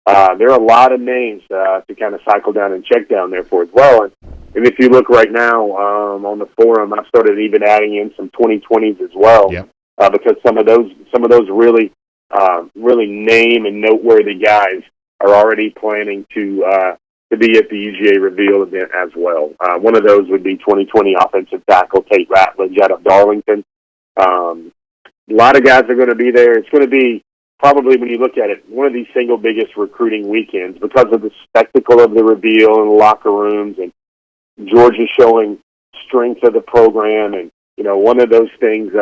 There are a lot of names to kind of cycle down and check down there for as well. And if you look right now on the forum, I've started even adding in some 2020s as well, yep. Because some of those really name and noteworthy guys are already planning to be at the UGA reveal event as well. One of those would be 2020 offensive tackle Tate Ratledge out of Darlington. A lot of guys are going to be there. It's going to be probably, when you look at it, one of the single biggest recruiting weekends because of the spectacle of the reveal in the locker rooms and Georgia showing strength of the program. And, you know, one of those things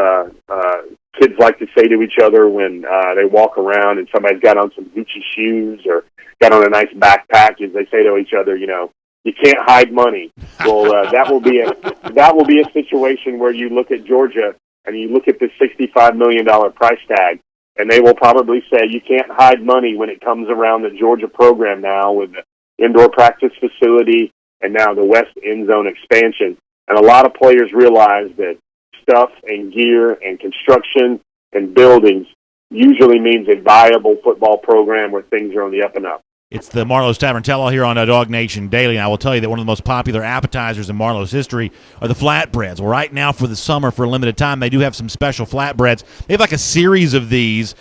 kids like to say to each other when they walk around and somebody's got on some Gucci shoes or got on a nice backpack is they say to each other, you know, you can't hide money. Well, that will be a situation where you look at Georgia and you look at the $65 million price tag, and they will probably say you can't hide money when it comes around the Georgia program now with the indoor practice facility and now the West End Zone expansion. And a lot of players realize that stuff and gear and construction and buildings usually means a viable football program where things are on the up and up. It's the Marlowe's Tavern Tell-All here on DawgNation Daily, and I will tell you that one of the most popular appetizers in Marlowe's history are the flatbreads. Well, right now for the summer, for a limited time, they do have some special flatbreads. They have like a series of these.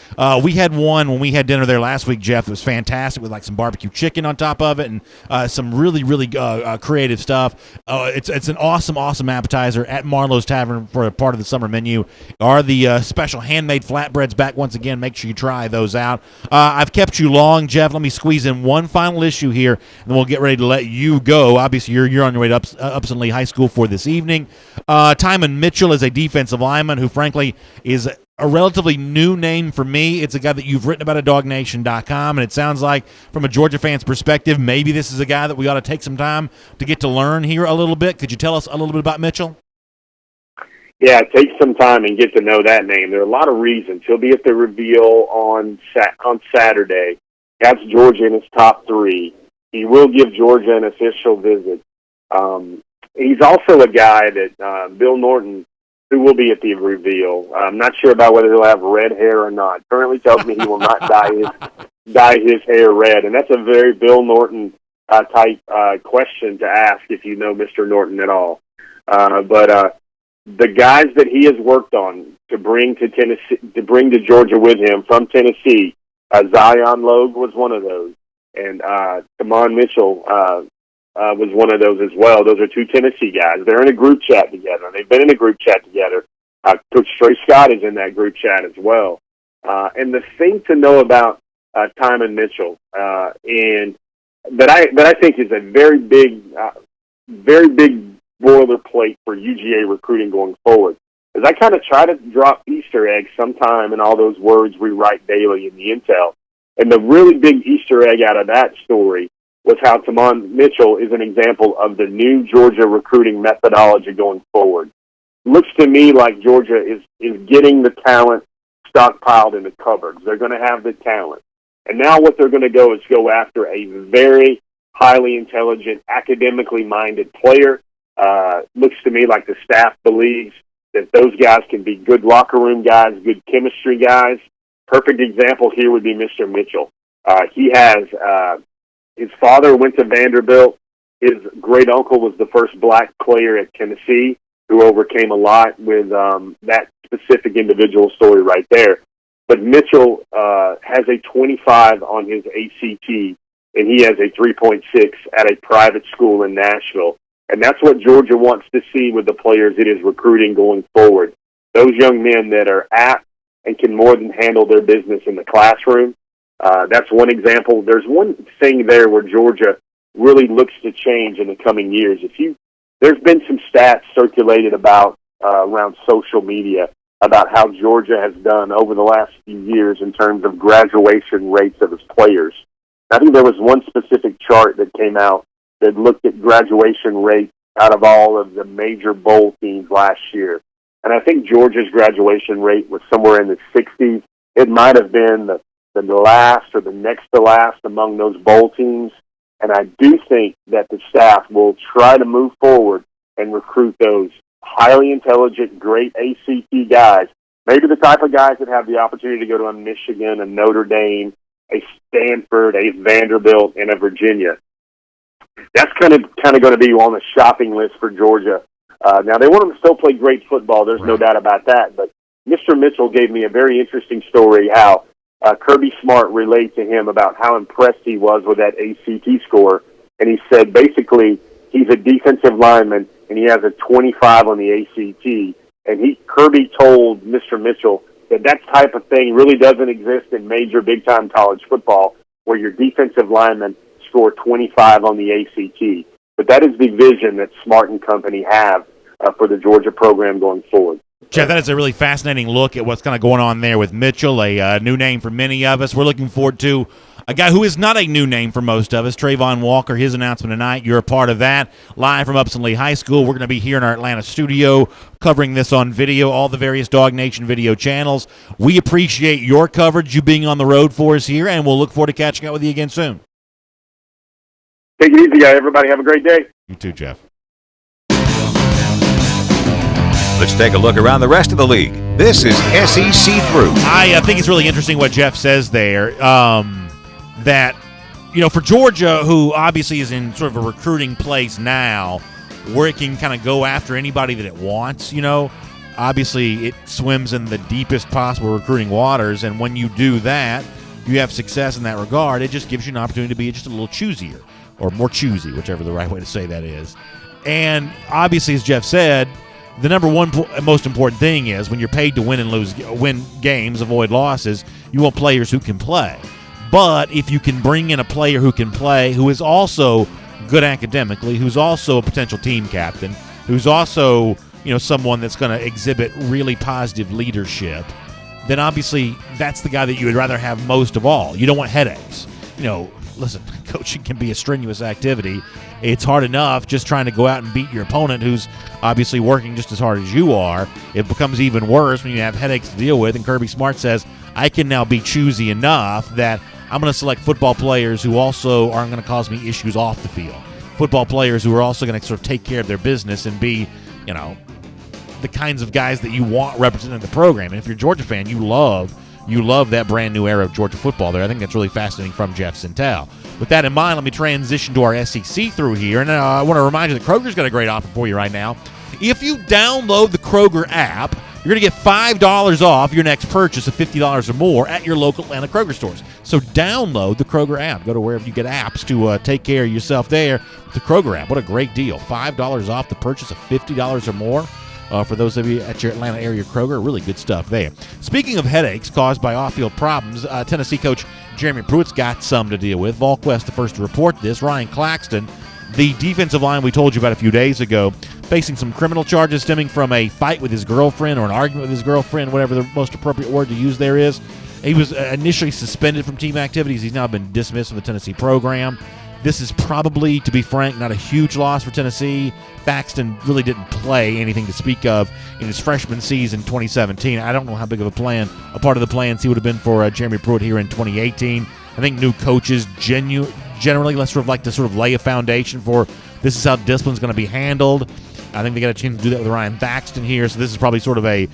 We had one when we had dinner there last week, Jeff. It was fantastic with like some barbecue chicken on top of it and some really, really creative stuff. It's an awesome appetizer at Marlowe's Tavern for a part of the summer menu. Are the special handmade flatbreads back once again? Make sure you try those out. I've kept you long, Jeff. Let me squeeze in one final issue here, and then we'll get ready to let you go. Obviously, you're on your way to Upson Lee High School for this evening. Timon Mitchell is a defensive lineman who, frankly, is a relatively new name for me. It's a guy that you've written about at DawgNation.com, and it sounds like, from a Georgia fan's perspective, maybe this is a guy that we ought to take some time to get to learn here a little bit. Could you tell us a little bit about Mitchell? Yeah, take some time and get to know that name. There are a lot of reasons. He'll be at the reveal on Saturday. That's Georgia in his top three. He will give Georgia an official visit. He's also a guy that Bill Norton, who will be at the reveal. I'm not sure about whether he'll have red hair or not. Currently tells me he will not dye his hair red, and that's a very Bill Norton type question to ask if you know Mr. Norton at all. But the guys that he has worked on to bring to Tennessee, to bring to Georgia with him from Tennessee. Zion Logue was one of those, and Timon Mitchell was one of those as well. Those are two Tennessee guys. They're in a group chat together. They've been in a group chat together. Coach Trey Scott is in that group chat as well. And the thing to know about Timon Mitchell, and that I think is a very big boilerplate for UGA recruiting going forward. As I kind of try to drop Easter eggs sometime in all those words we write daily in the intel. And the really big Easter egg out of that story was how Timon Mitchell is an example of the new Georgia recruiting methodology going forward. Looks to me like Georgia is getting the talent stockpiled in the cupboards. They're going to have the talent. And now what they're going to go is go after a very highly intelligent, academically minded player. Looks to me like the staff believes that those guys can be good locker room guys, good chemistry guys. Perfect example here would be Mr. Mitchell. He has his father went to Vanderbilt. His great uncle was the first black player at Tennessee who overcame a lot with that specific individual story right there. But Mitchell has a 25 on his ACT and he has a 3.6 at a private school in Nashville. And that's what Georgia wants to see with the players it is recruiting going forward. Those young men that are apt and can more than handle their business in the classroom. That's one example. There's one thing there where Georgia really looks to change in the coming years. There's been some stats circulated about around social media about how Georgia has done over the last few years in terms of graduation rates of its players. I think there was one specific chart that came out that looked at graduation rates out of all of the major bowl teams last year. And I think Georgia's graduation rate was somewhere in the 60s. It might have been the last or the next to last among those bowl teams. And I do think that the staff will try to move forward and recruit those highly intelligent, great ACT guys, maybe the type of guys that have the opportunity to go to a Michigan, a Notre Dame, a Stanford, a Vanderbilt, and a Virginia. That's kind of going to be on the shopping list for Georgia. Now, they want them to still play great football. There's no doubt about that. But Mr. Mitchell gave me a very interesting story how Kirby Smart relayed to him about how impressed he was with that ACT score. And he said, basically, he's a defensive lineman, and he has a 25 on the ACT. And Kirby told Mr. Mitchell that type of thing really doesn't exist in major big-time college football, where your defensive linemen score 25 on the ACT. But that is the vision that Smart and company have for the Georgia program going forward. Jeff, that is a really fascinating look at what's kind of going on there with Mitchell, a new name for many of us. We're looking forward to a guy who is not a new name for most of us, Trayvon Walker, his announcement tonight. You're a part of that. Live from Upson Lee High School. We're going to be here in our Atlanta studio covering this on video, all the various DawgNation video channels. We appreciate your coverage, you being on the road for us here, and we'll look forward to catching up with you again soon. Take it easy, guys. Everybody have a great day. You too, Jeff. Let's take a look around the rest of the league. This is SEC Through. I think it's really interesting what Jeff says there, that, for Georgia, who obviously is in sort of a recruiting place now, where it can kind of go after anybody that it wants, obviously it swims in the deepest possible recruiting waters, and when you do that, you have success in that regard, it just gives you an opportunity to be just a little choosier, or more choosy, whichever the right way to say that is. And obviously, as Jeff said, the number one most important thing is when you're paid to win games, avoid losses, you want players who can play. But if you can bring in a player who can play, who is also good academically, who's also a potential team captain, who's also, someone that's going to exhibit really positive leadership, then obviously that's the guy that you would rather have most of all. You don't want headaches. Listen, coaching can be a strenuous activity. It's hard enough just trying to go out and beat your opponent who's obviously working just as hard as you are. It becomes even worse when you have headaches to deal with, and Kirby Smart says, I can now be choosy enough that I'm going to select football players who also aren't going to cause me issues off the field. Football players who are also going to sort of take care of their business and be, the kinds of guys that you want representing the program. And if you're a Georgia fan, you love that brand new era of Georgia football there. I think that's really fascinating from Jeff Sintel. With that in mind, let me transition to our SEC through here. And I want to remind you that Kroger's got a great offer for you right now. If you download the Kroger app, you're going to get $5 off your next purchase of $50 or more at your local Atlanta Kroger stores. So download the Kroger app. Go to wherever you get apps to take care of yourself there with the Kroger app. What a great deal. $5 off the purchase of $50 or more. For those of you at your Atlanta area Kroger, really good stuff there. Speaking of headaches caused by off-field problems, Tennessee coach Jeremy Pruitt's got some to deal with. VolQuest, the first to report this. Ryan Claxton, the defensive line we told you about a few days ago, facing some criminal charges stemming from a fight with his girlfriend or an argument with his girlfriend, whatever the most appropriate word to use there is. He was initially suspended from team activities. He's now been dismissed from the Tennessee program. This is probably, to be frank, not a huge loss for Tennessee. Thaxton really didn't play anything to speak of in his freshman season 2017. I don't know how big of a part of the plans he would have been for Jeremy Pruitt here in 2018. I think new coaches generally like to sort of lay a foundation for this is how discipline's going to be handled. I think they got a chance to do that with Ryan Thaxton here, so this is probably sort of a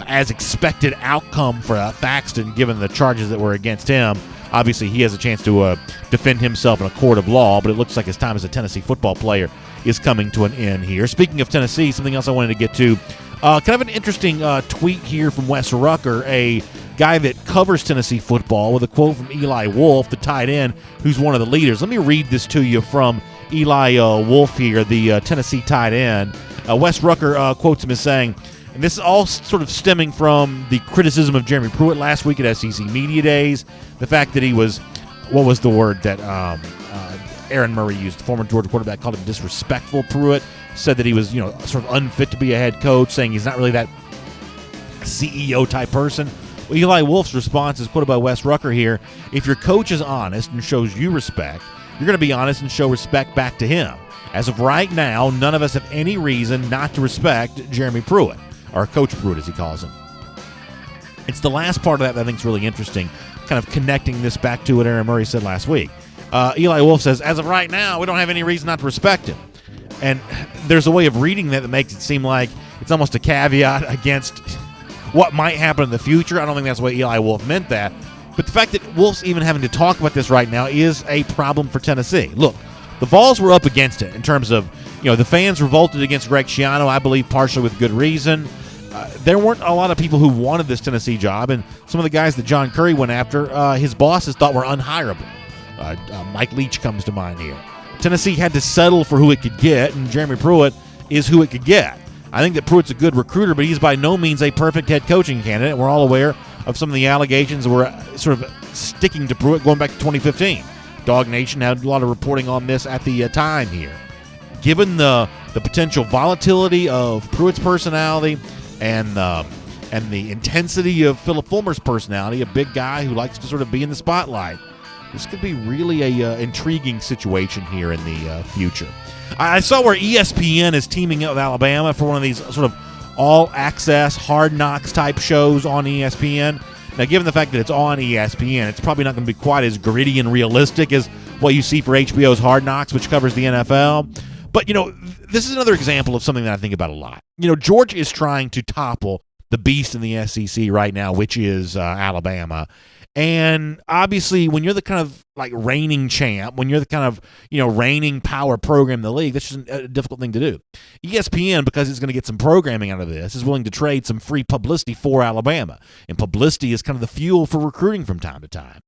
as expected outcome for Thaxton given the charges that were against him. Obviously, he has a chance to defend himself in a court of law, but it looks like his time as a Tennessee football player is coming to an end here. Speaking of Tennessee, something else I wanted to get to, kind of an interesting tweet here from Wes Rucker, a guy that covers Tennessee football, with a quote from Eli Wolf, the tight end, who's one of the leaders. Let me read this to you from Eli Wolf here, the Tennessee tight end. Wes Rucker quotes him as saying, and this is all sort of stemming from the criticism of Jeremy Pruitt last week at SEC Media Days, the fact that he was, what was the word that Aaron Murray used, the former Georgia quarterback, called him disrespectful. Pruitt said that he was, sort of unfit to be a head coach, saying he's not really that CEO type person. Well, Eli Wolf's response is quoted by Wes Rucker here. If your coach is honest and shows you respect, you're going to be honest and show respect back to him. As of right now, none of us have any reason not to respect Jeremy Pruitt, or Coach Pruitt as he calls him. It's the last part of that I think is really interesting, kind of connecting this back to what Aaron Murray said last week. Eli Wolf says, as of right now, we don't have any reason not to respect him. And there's a way of reading that makes it seem like it's almost a caveat against what might happen in the future. I don't think that's the way Eli Wolf meant that. But the fact that Wolf's even having to talk about this right now is a problem for Tennessee. Look, the Vols were up against it in terms of, the fans revolted against Greg Schiano, I believe partially with good reason. There weren't a lot of people who wanted this Tennessee job, and some of the guys that John Curry went after, his bosses thought were unhireable. Mike Leach comes to mind here. Tennessee had to settle for who it could get, and Jeremy Pruitt is who it could get. I think that Pruitt's a good recruiter, but he's by no means a perfect head coaching candidate. We're all aware of some of the allegations that were sort of sticking to Pruitt going back to 2015. DawgNation had a lot of reporting on this at the time here. Given the potential volatility of Pruitt's personality and the intensity of Philip Fulmer's personality, a big guy who likes to sort of be in the spotlight, this could be really a intriguing situation here in the future. I saw where ESPN is teaming up with Alabama for one of these sort of all-access, Hard Knocks type shows on ESPN. Now, given the fact that it's on ESPN, it's probably not going to be quite as gritty and realistic as what you see for HBO's Hard Knocks, which covers the NFL. But, this is another example of something that I think about a lot. Georgia is trying to topple the beast in the SEC right now, which is Alabama. And obviously, when you're the kind of like reigning champ, when you're the kind of, reigning power program in the league, that's just a difficult thing to do. ESPN, because it's going to get some programming out of this, is willing to trade some free publicity for Alabama. And publicity is kind of the fuel for recruiting from time to time.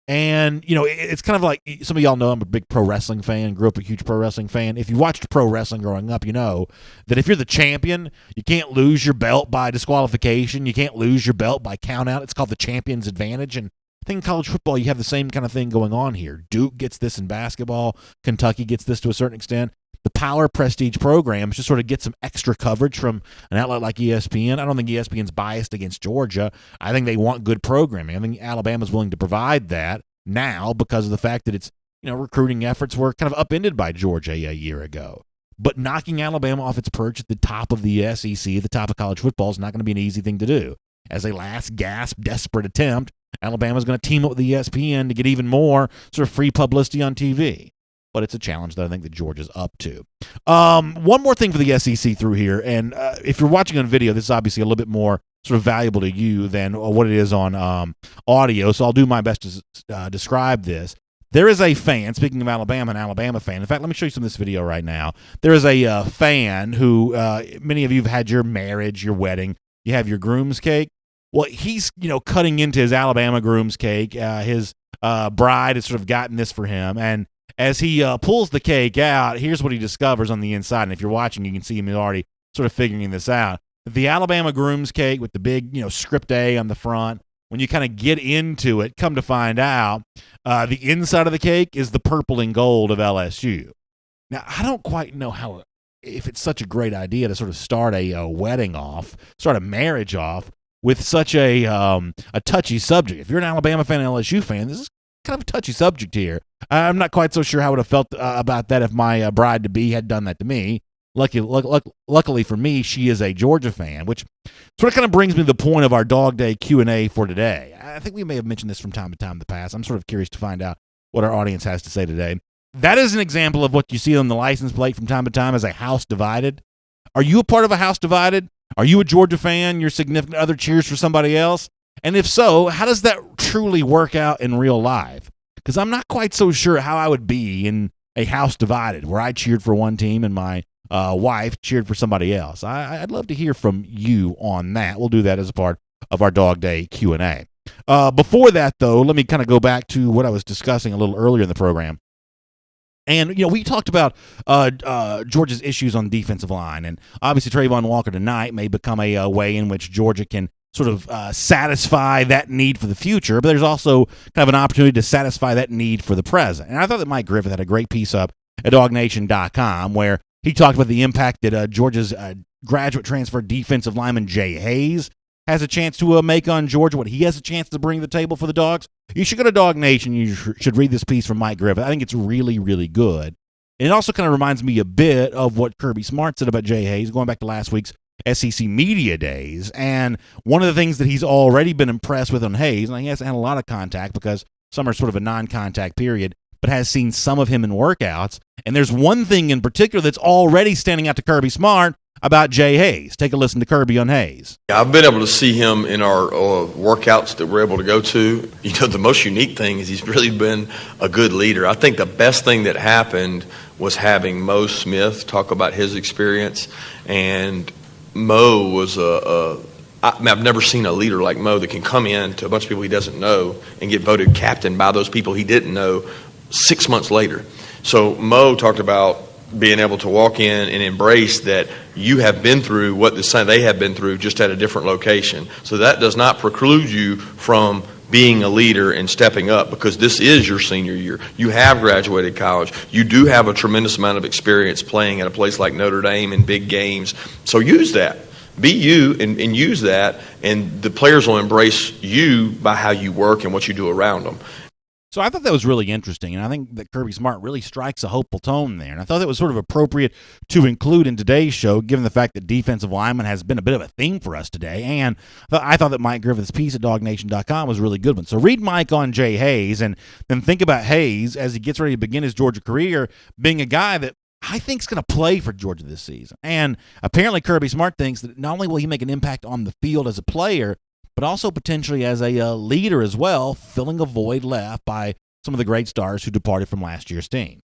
And, it's kind of like, some of y'all know I'm a big pro wrestling fan, grew up a huge pro wrestling fan. If you watched pro wrestling growing up, you know that if you're the champion, you can't lose your belt by disqualification. You can't lose your belt by count out. It's called the champion's advantage. And I think in college football, you have the same kind of thing going on here. Duke gets this in basketball. Kentucky gets this to a certain extent. The power prestige programs just sort of get some extra coverage from an outlet like ESPN. I don't think ESPN's biased against Georgia. I think they want good programming. I think Alabama's willing to provide that now because of the fact that its recruiting efforts were kind of upended by Georgia a year ago. But knocking Alabama off its perch at the top of the SEC, at the top of college football, is not going to be an easy thing to do. As a last gasp, desperate attempt, Alabama's going to team up with ESPN to get even more sort of free publicity on TV. But it's a challenge that I think that Georgia's up to. One more thing for the SEC through here, and if you're watching on video, this is obviously a little bit more sort of valuable to you than what it is on audio, so I'll do my best to describe this. There is a fan, speaking of Alabama, an Alabama fan. In fact, let me show you some of this video right now. There is a fan who, many of you have had your marriage, your wedding. You have your groom's cake. Well, he's, cutting into his Alabama groom's cake. His bride has sort of gotten this for him, and as he pulls the cake out, here's what he discovers on the inside. And if you're watching, you can see him already sort of figuring this out. The Alabama groom's cake with the big, script A on the front, when you kind of get into it, come to find out, the inside of the cake is the purple and gold of LSU. Now, I don't quite know if it's such a great idea to sort of start a wedding off, start a marriage off with such a touchy subject. If you're an Alabama fan and LSU fan, this is kind of a touchy subject here. I'm not quite so sure how I would have felt about that if my bride-to-be had done that to me. Luckily for me, she is a Georgia fan, which sort of kind of brings me to the point of our Dog Day Q&A for today. I think we may have mentioned this from time to time in the past. I'm sort of curious to find out what our audience has to say today. That is an example of what you see on the license plate from time to time as a house divided. Are you a part of a house divided? Are you a Georgia fan? Your significant other cheers for somebody else? And if so, how does that truly work out in real life? Because I'm not quite so sure how I would be in a house divided where I cheered for one team and my wife cheered for somebody else. I'd love to hear from you on that. We'll do that as a part of our Dog Day Q&A. Before that, though, let me kind of go back to what I was discussing a little earlier in the program. And, we talked about Georgia's issues on the defensive line. And obviously Trayvon Walker tonight may become a way in which Georgia can sort of satisfy that need for the future. But there's also kind of an opportunity to satisfy that need for the present. And I thought that Mike Griffith had a great piece up at DawgNation.com where he talked about the impact that Georgia's graduate transfer defensive lineman Jay Hayes has a chance to make on Georgia, what he has a chance to bring to the table for the Dogs. You should go to DawgNation. You should read this piece from Mike Griffith. I think it's really, really good. And it also kind of reminds me a bit of what Kirby Smart said about Jay Hayes, going back to last week's SEC Media Days. And one of the things that he's already been impressed with on Hayes, and he hasn't had a lot of contact because some are sort of a non-contact period, but has seen some of him in workouts. And there's one thing in particular that's already standing out to Kirby Smart about Jay Hayes. Take a listen to Kirby on Hayes. I've been able to see him in our workouts that we're able to go to. The most unique thing is he's really been a good leader. I think the best thing that happened was having Mo Smith talk about his experience. And Mo was I've never seen a leader like Mo that can come in to a bunch of people he doesn't know and get voted captain by those people he didn't know 6 months later. So Mo talked about being able to walk in and embrace that you have been through what they have been through, just at a different location. So that does not preclude you from being a leader and stepping up, because this is your senior year. You have graduated college. You do have a tremendous amount of experience playing at a place like Notre Dame in big games. So use that. Be you and use that, and the players will embrace you by how you work and what you do around them. So I thought that was really interesting, and I think that Kirby Smart really strikes a hopeful tone there. And I thought that was sort of appropriate to include in today's show, given the fact that defensive lineman has been a bit of a theme for us today. And I thought that Mike Griffith's piece at DawgNation.com was a really good one. So read Mike on Jay Hayes, and then think about Hayes as he gets ready to begin his Georgia career, being a guy that I think is going to play for Georgia this season. And apparently Kirby Smart thinks that not only will he make an impact on the field as a player, but also potentially as a leader as well, filling a void left by some of the great stars who departed from last year's team.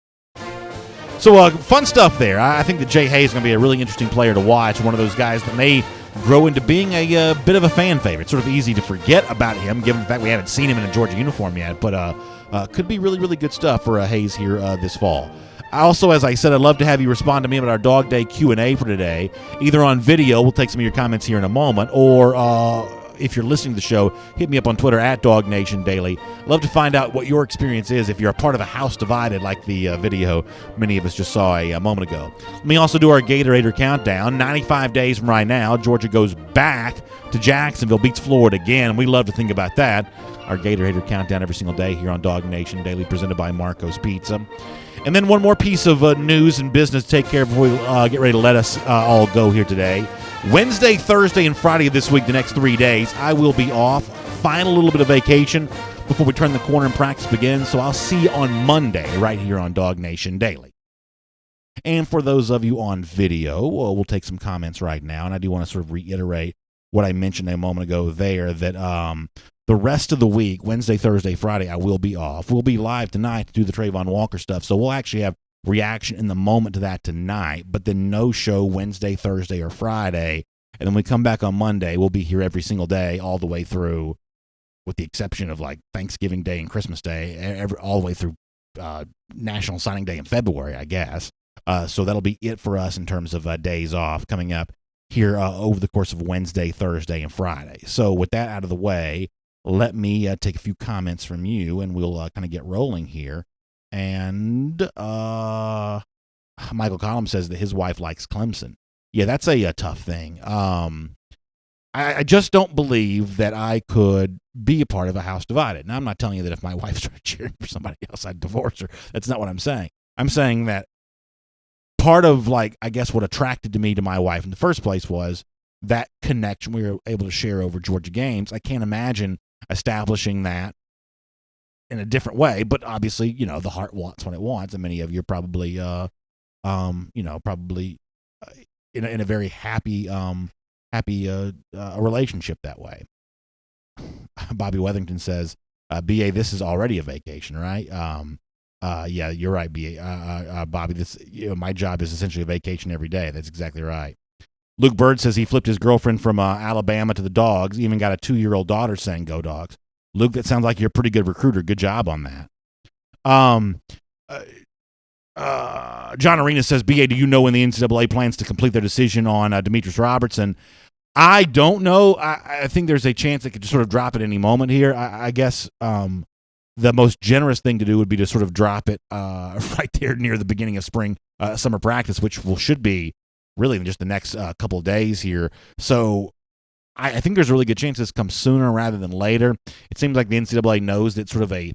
So fun stuff there. I think that Jay Hayes is going to be a really interesting player to watch, one of those guys that may grow into being a bit of a fan favorite. It's sort of easy to forget about him, given the fact we haven't seen him in a Georgia uniform yet, but could be really, really good stuff for Hayes here this fall. Also, as I said, I'd love to have you respond to me about our Dog Day Q&A for today, either on video, we'll take some of your comments here in a moment, or if you're listening to the show, hit me up on Twitter at DawgNation Daily. Love to find out what your experience is if you're a part of a house divided like the video many of us just saw a moment ago. Let me also do our Gatorator countdown. 95 days from right now, Georgia goes back to Jacksonville, beats Florida again. We love to think about that. Our Gatorator countdown every single day here on DawgNation Daily, presented by Marco's Pizza. And then one more piece of news and business to take care of before we get ready to let us all go here today. Wednesday, Thursday, and Friday of this week, the next 3 days, I will be off. Find a little bit of vacation before we turn the corner and practice begins. So I'll see you on Monday right here on DawgNation Daily. And for those of you on video, we'll take some comments right now. And I do want to sort of reiterate what I mentioned a moment ago there, that the rest of the week, Wednesday, Thursday, Friday, I will be off. We'll be live tonight to do the Trayvon Walker stuff. So we'll actually have reaction in the moment to that tonight, but then no show Wednesday, Thursday, or Friday. And then we come back on Monday. We'll be here every single day all the way through, with the exception of like Thanksgiving Day and Christmas Day, all the way through National Signing Day in February, I guess. So that'll be it for us in terms of days off coming up here over the course of Wednesday, Thursday, and Friday. So with that out of the way, let me take a few comments from you, and we'll kind of get rolling here. And Michael Collins says that his wife likes Clemson. Yeah, that's a tough thing. I just don't believe that I could be a part of a house divided. Now, I'm not telling you that if my wife started cheering for somebody else, I'd divorce her. That's not what I'm saying. I'm saying that part of, like, I guess what attracted me to my wife in the first place was that connection we were able to share over Georgia games. I can't imagine establishing that in a different way, but obviously, the heart wants what it wants, and many of you are probably, probably in a very happy relationship that way. Bobby Weatherington says, "BA, this is already a vacation, right?" Yeah, you're right, BA. Bobby, this my job is essentially a vacation every day. That's exactly right. Luke Bird says he flipped his girlfriend from Alabama to the Dogs. Even got a 2-year-old daughter saying "Go Dogs." Luke, that sounds like you're a pretty good recruiter. Good job on that. John Arena says, BA, do you know when the NCAA plans to complete their decision on Demetrius Robertson? I don't know. I think there's a chance they could just sort of drop it any moment here. I guess the most generous thing to do would be to sort of drop it right there near the beginning of summer practice, which should be really in just the next couple of days here. So I think there's a really good chance this comes sooner rather than later. It seems like the NCAA knows that it's sort of a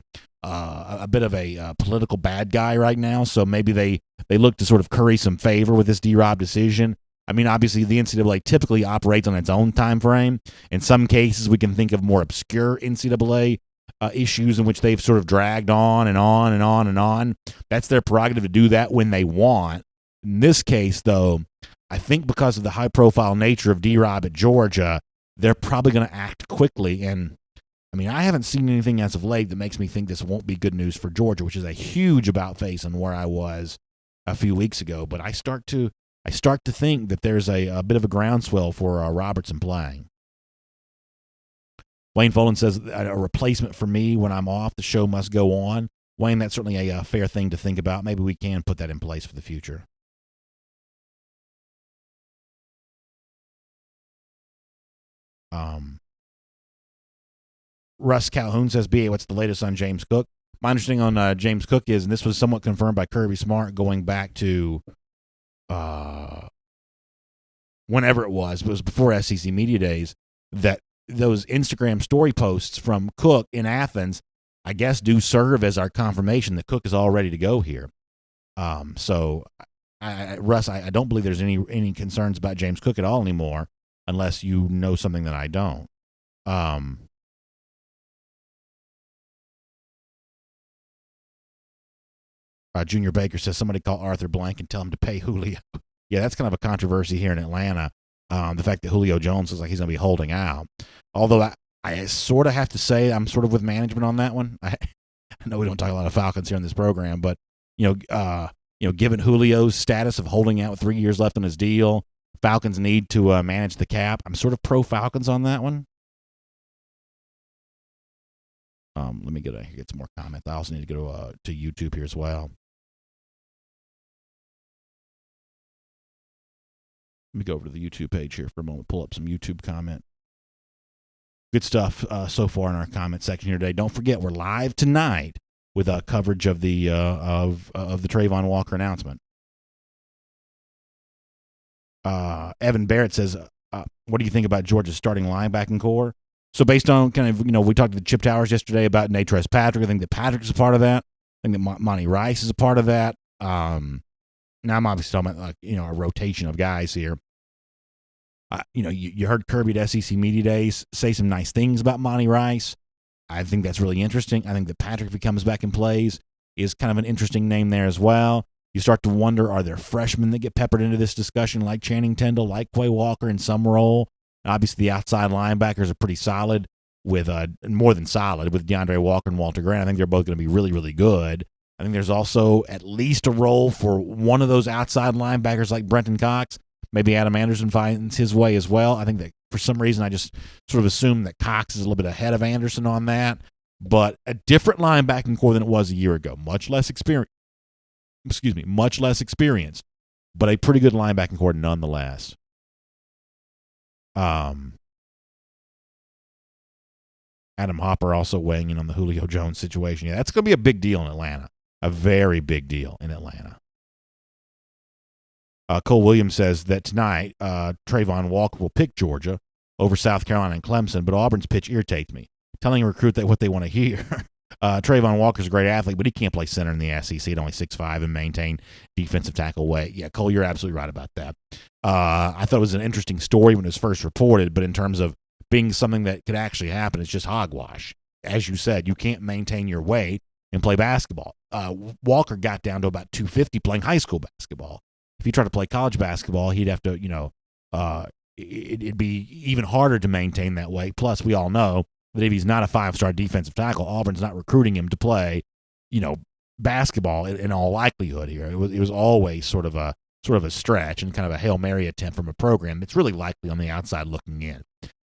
bit of a political bad guy right now, so maybe they look to sort of curry some favor with this D-Rob decision. I mean, obviously, the NCAA typically operates on its own time frame. In some cases, we can think of more obscure NCAA issues in which they've sort of dragged on and on and on and on. That's their prerogative to do that when they want. In this case, though, I think because of the high-profile nature of D-Rob at Georgia, they're probably going to act quickly. And, I mean, I haven't seen anything as of late that makes me think this won't be good news for Georgia, which is a huge about-face on where I was a few weeks ago. But I start to think that there's a bit of a groundswell for Robertson playing. Wayne Folan says a replacement for me when I'm off, the show must go on. Wayne, that's certainly a fair thing to think about. Maybe we can put that in place for the future. Russ Calhoun says, BA, what's the latest on James Cook? My understanding on James Cook is, and this was somewhat confirmed by Kirby Smart going back to whenever it was, but it was before SEC Media Days, that those Instagram story posts from Cook in Athens, I guess, do serve as our confirmation that Cook is all ready to go here. So, Russ, I don't believe there's any concerns about James Cook at all anymore, unless you know something that I don't. Junior Baker says, somebody call Arthur Blank and tell him to pay Julio. Yeah, that's kind of a controversy here in Atlanta. The fact that Julio Jones looks like he's going to be holding out. Although I sort of have to say I'm sort of with management on that one. I know we don't talk a lot of Falcons here in this program, but given Julio's status of holding out with 3 years left on his deal, Falcons need to manage the cap. I'm sort of pro Falcons on that one. Let me get some more comments. I also need to go to YouTube here as well. Let me go over to the YouTube page here for a moment, pull up some YouTube comment. Good stuff so far in our comment section here today. Don't forget, we're live tonight with coverage of the of the Trayvon Walker announcement. Evan Barrett says, what do you think about Georgia's starting linebacking core? So based on kind of, we talked to the Chip Towers yesterday about Natrez Patrick. I think that Patrick's a part of that. I think that Monty Rice is a part of that. Now I'm obviously talking about a rotation of guys here. You heard Kirby at SEC Media Days say some nice things about Monty Rice. I think that's really interesting. I think that Patrick, if he comes back and plays, is kind of an interesting name there as well. You start to wonder, are there freshmen that get peppered into this discussion like Channing Tindall, like Quay Walker in some role? Obviously, the outside linebackers are pretty solid with more than solid with DeAndre Walker and Walter Grant. I think they're both going to be really, really good. I think there's also at least a role for one of those outside linebackers like Brenton Cox. Maybe Adam Anderson finds his way as well. I think that for some reason I just sort of assume that Cox is a little bit ahead of Anderson on that. But a different linebacking core than it was a year ago. Much less experience. Much less experience. But a pretty good linebacking core nonetheless. Adam Hopper also weighing in on the Julio Jones situation. Yeah, that's going to be a big deal in Atlanta. A very big deal in Atlanta. Cole Williams says that tonight Trayvon Walker will pick Georgia over South Carolina and Clemson, but Auburn's pitch irritates me. Telling a recruit that what they want to hear. Trayvon Walker's a great athlete, but he can't play center in the SEC at only 6'5" and maintain defensive tackle weight. Yeah, Cole, you're absolutely right about that. I thought it was an interesting story when it was first reported, but in terms of being something that could actually happen, it's just hogwash. As you said, you can't maintain your weight and play basketball. Walker got down to about 250 playing high school basketball. If he tried to play college basketball, he'd have to, it'd be even harder to maintain that weight. Plus, we all know that if he's not a 5-star defensive tackle, Auburn's not recruiting him to play, basketball in all likelihood here. It was always sort of a stretch and kind of a Hail Mary attempt from a program that's really likely on the outside looking in.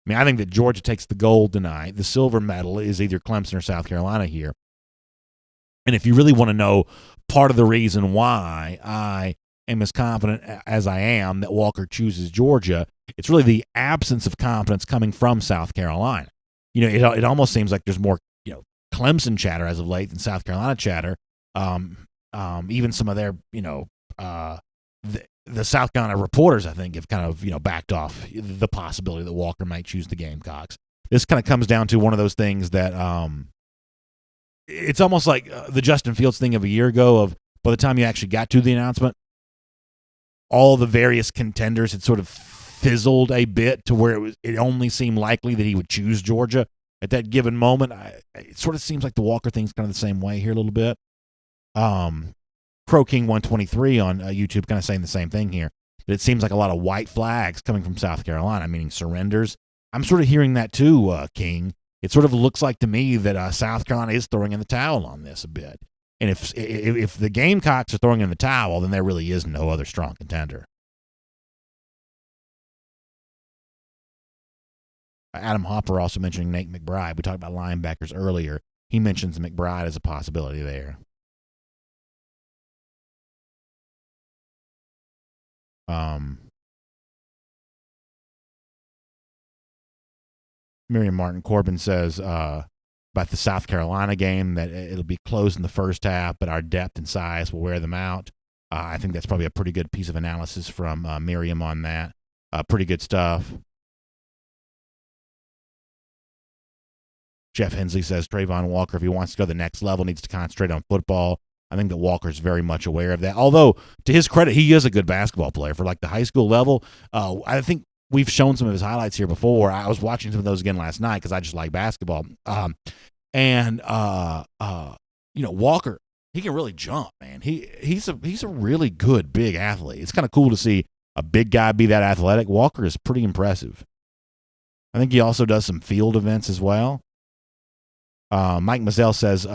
I mean, I think that Georgia takes the gold tonight. The silver medal is either Clemson or South Carolina here. And if you really want to know part of the reason why I am as confident as I am that Walker chooses Georgia, it's really the absence of confidence coming from South Carolina. It almost seems like there's more, Clemson chatter as of late than South Carolina chatter. Even some of their, the South Carolina reporters, I think, have kind of, backed off the possibility that Walker might choose the Gamecocks. This kind of comes down to one of those things that it's almost like the Justin Fields thing of a year ago of by the time you actually got to the announcement, all the various contenders had sort of fizzled a bit to where it only seemed likely that he would choose Georgia at that given moment. It sort of seems like the Walker thing's kind of the same way here a little bit. Crow King 123 on YouTube kind of saying the same thing here. That it seems like a lot of white flags coming from South Carolina, meaning surrenders. I'm sort of hearing that too, King. It sort of looks like to me that South Carolina is throwing in the towel on this a bit. And if the Gamecocks are throwing in the towel, then there really is no other strong contender. Adam Hopper also mentioning Nate McBride. We talked about linebackers earlier. He mentions McBride as a possibility there. Miriam Martin Corbin says about the South Carolina game that it'll be close in the first half, but our depth and size will wear them out. I think that's probably a pretty good piece of analysis from Miriam on that. Pretty good stuff. Jeff Hensley says Trayvon Walker, if he wants to go to the next level, needs to concentrate on football. I think that Walker's very much aware of that. Although, to his credit, he is a good basketball player for like the high school level. I think we've shown some of his highlights here before. I was watching some of those again last night because I just like basketball. Walker, he can really jump, man. He's a really good big athlete. It's kind of cool to see a big guy be that athletic. Walker is pretty impressive. I think he also does some field events as well. Mike Mazzell says,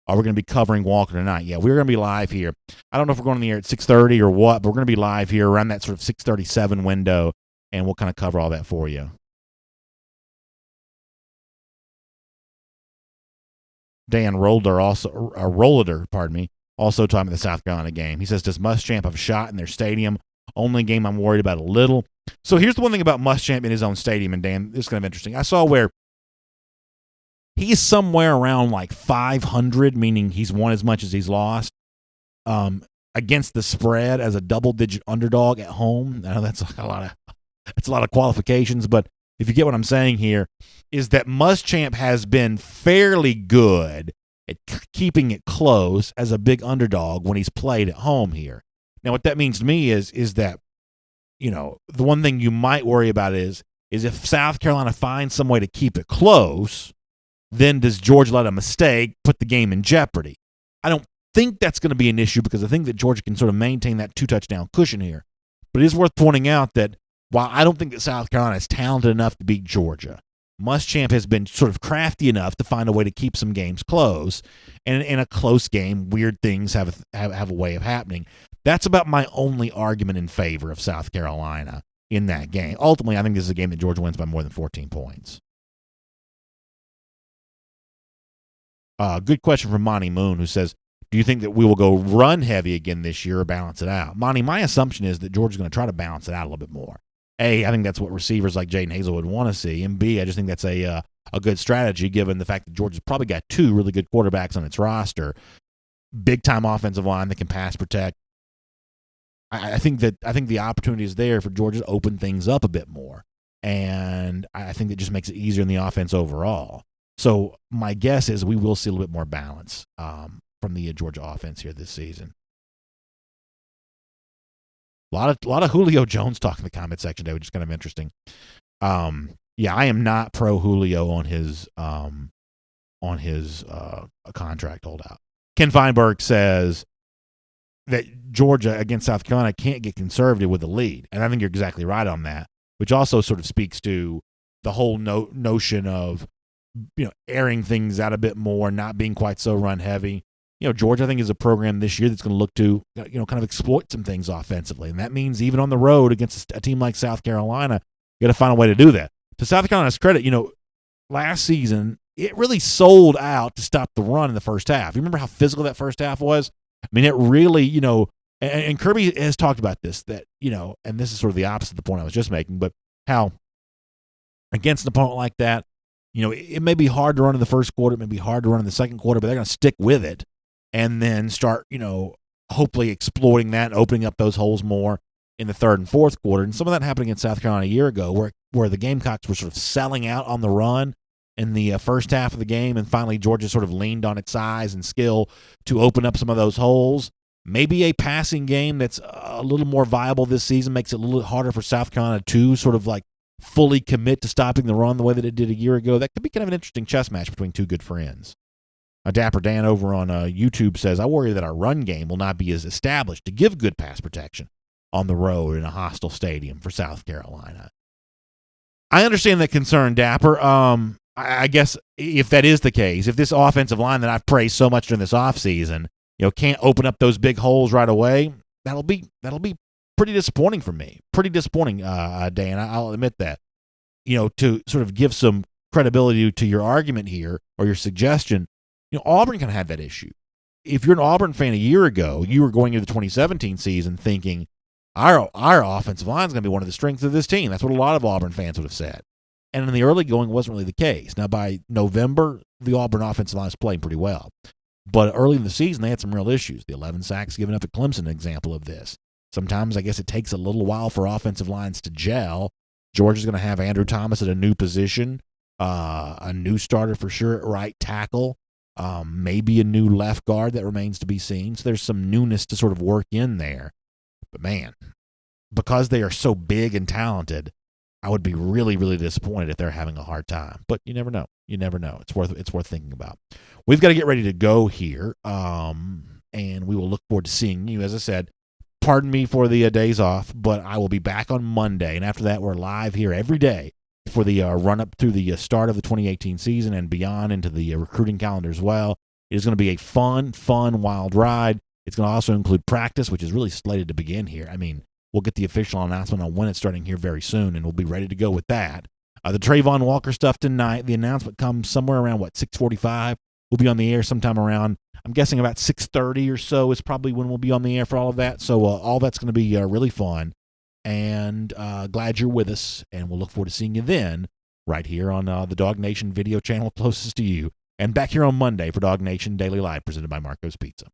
are we going to be covering Walker tonight? Yeah, we're going to be live here. I don't know if we're going on the air at 6:30 or what, but we're going to be live here around that sort of 6:37 window, and we'll kind of cover all that for you. Dan Rolder also talking about the South Carolina game. He says, does Muschamp have a shot in their stadium? Only game I'm worried about a little. So here's the one thing about Muschamp in his own stadium, and Dan, this is kind of interesting. I saw where he's somewhere around like 500, meaning he's won as much as he's lost, against the spread as a double-digit underdog at home. I know that's like a lot of qualifications, but if you get what I'm saying here, is that Muschamp has been fairly good at keeping it close as a big underdog when he's played at home here. Now, what that means to me is that, the one thing you might worry about is if South Carolina finds some way to keep it close, then does Georgia let a mistake put the game in jeopardy? I don't think that's going to be an issue because I think that Georgia can sort of maintain that 2-touchdown cushion here. But it is worth pointing out that while I don't think that South Carolina is talented enough to beat Georgia, Muschamp has been sort of crafty enough to find a way to keep some games close. And in a close game, weird things have a way of happening. That's about my only argument in favor of South Carolina in that game. Ultimately, I think this is a game that Georgia wins by more than 14 points. Good question from Monty Moon, who says, do you think that we will go run heavy again this year or balance it out? Monty, my assumption is that Georgia's going to try to balance it out a little bit more. A, I think that's what receivers like Jaden Hazel would want to see. And B, I just think that's a good strategy given the fact that Georgia's probably got two really good quarterbacks on its roster. Big-time offensive line that can pass protect. I think the opportunity is there for Georgia to open things up a bit more. And I think it just makes it easier in the offense overall. So my guess is we will see a little bit more balance from the Georgia offense here this season. A lot of Julio Jones talk in the comment section today, which is kind of interesting. Yeah, I am not pro Julio on his contract holdout. Ken Feinberg says that Georgia against South Carolina can't get conservative with the lead, and I think you're exactly right on that. Which also sort of speaks to the whole notion of airing things out a bit more, not being quite so run heavy. Georgia, I think, is a program this year that's going to look to, kind of exploit some things offensively. And that means even on the road against a team like South Carolina, you got to find a way to do that. to South Carolina's credit, last season, it really sold out to stop the run in the first half. You remember how physical that first half was? I mean, it really, and Kirby has talked about this, that, and this is sort of the opposite of the point I was just making, but how against an opponent like that, it may be hard to run in the first quarter, it may be hard to run in the second quarter, but they're going to stick with it and then start, hopefully exploiting that and opening up those holes more in the third and fourth quarter. And some of that happened against South Carolina a year ago where the Gamecocks were sort of selling out on the run in the first half of the game, and finally Georgia sort of leaned on its size and skill to open up some of those holes. Maybe a passing game that's a little more viable this season makes it a little harder for South Carolina to sort of like fully commit to stopping the run the way that it did a year ago. That could be kind of an interesting chess match between two good friends. Dapper Dan over on YouTube says, I worry that our run game will not be as established to give good pass protection on the road in a hostile stadium for South Carolina. I understand that concern, Dapper. I guess if that is the case, if this offensive line that I've praised so much during this offseason, can't open up those big holes right away, that'll be pretty disappointing for me. Pretty disappointing, Dan. I'll admit that. To sort of give some credibility to your argument here or your suggestion, Auburn can have that issue. If you're an Auburn fan a year ago, you were going into the 2017 season thinking our offensive line is going to be one of the strengths of this team. That's what a lot of Auburn fans would have said. And in the early going, it wasn't really the case. Now, by November, the Auburn offensive line is playing pretty well. But early in the season, they had some real issues. The 11 sacks given up at Clemson, an example of this. Sometimes I guess it takes a little while for offensive lines to gel. Georgia's going to have Andrew Thomas at a new position, a new starter for sure at right tackle. Maybe a new left guard that remains to be seen. So there's some newness to sort of work in there. But man, because they are so big and talented, I would be really, really disappointed if they're having a hard time. But you never know. You never know. It's worth thinking about. We've got to get ready to go here, and we will look forward to seeing you. As I said, pardon me for the days off, but I will be back on Monday, and after that, we're live here every day for the run-up through the start of the 2018 season and beyond into the recruiting calendar as well. It is going to be a fun, wild ride. It's going to also include practice, which is really slated to begin here. I mean, we'll get the official announcement on when it's starting here very soon, and we'll be ready to go with that. The Trayvon Walker stuff tonight, the announcement comes somewhere around, 6:45? We'll be on the air sometime around, I'm guessing about 6:30 or so is probably when we'll be on the air for all of that. So all that's going to be really fun. And glad you're with us, and we'll look forward to seeing you then right here on the DawgNation video channel closest to you, and back here on Monday for DawgNation Daily Live presented by Marco's Pizza.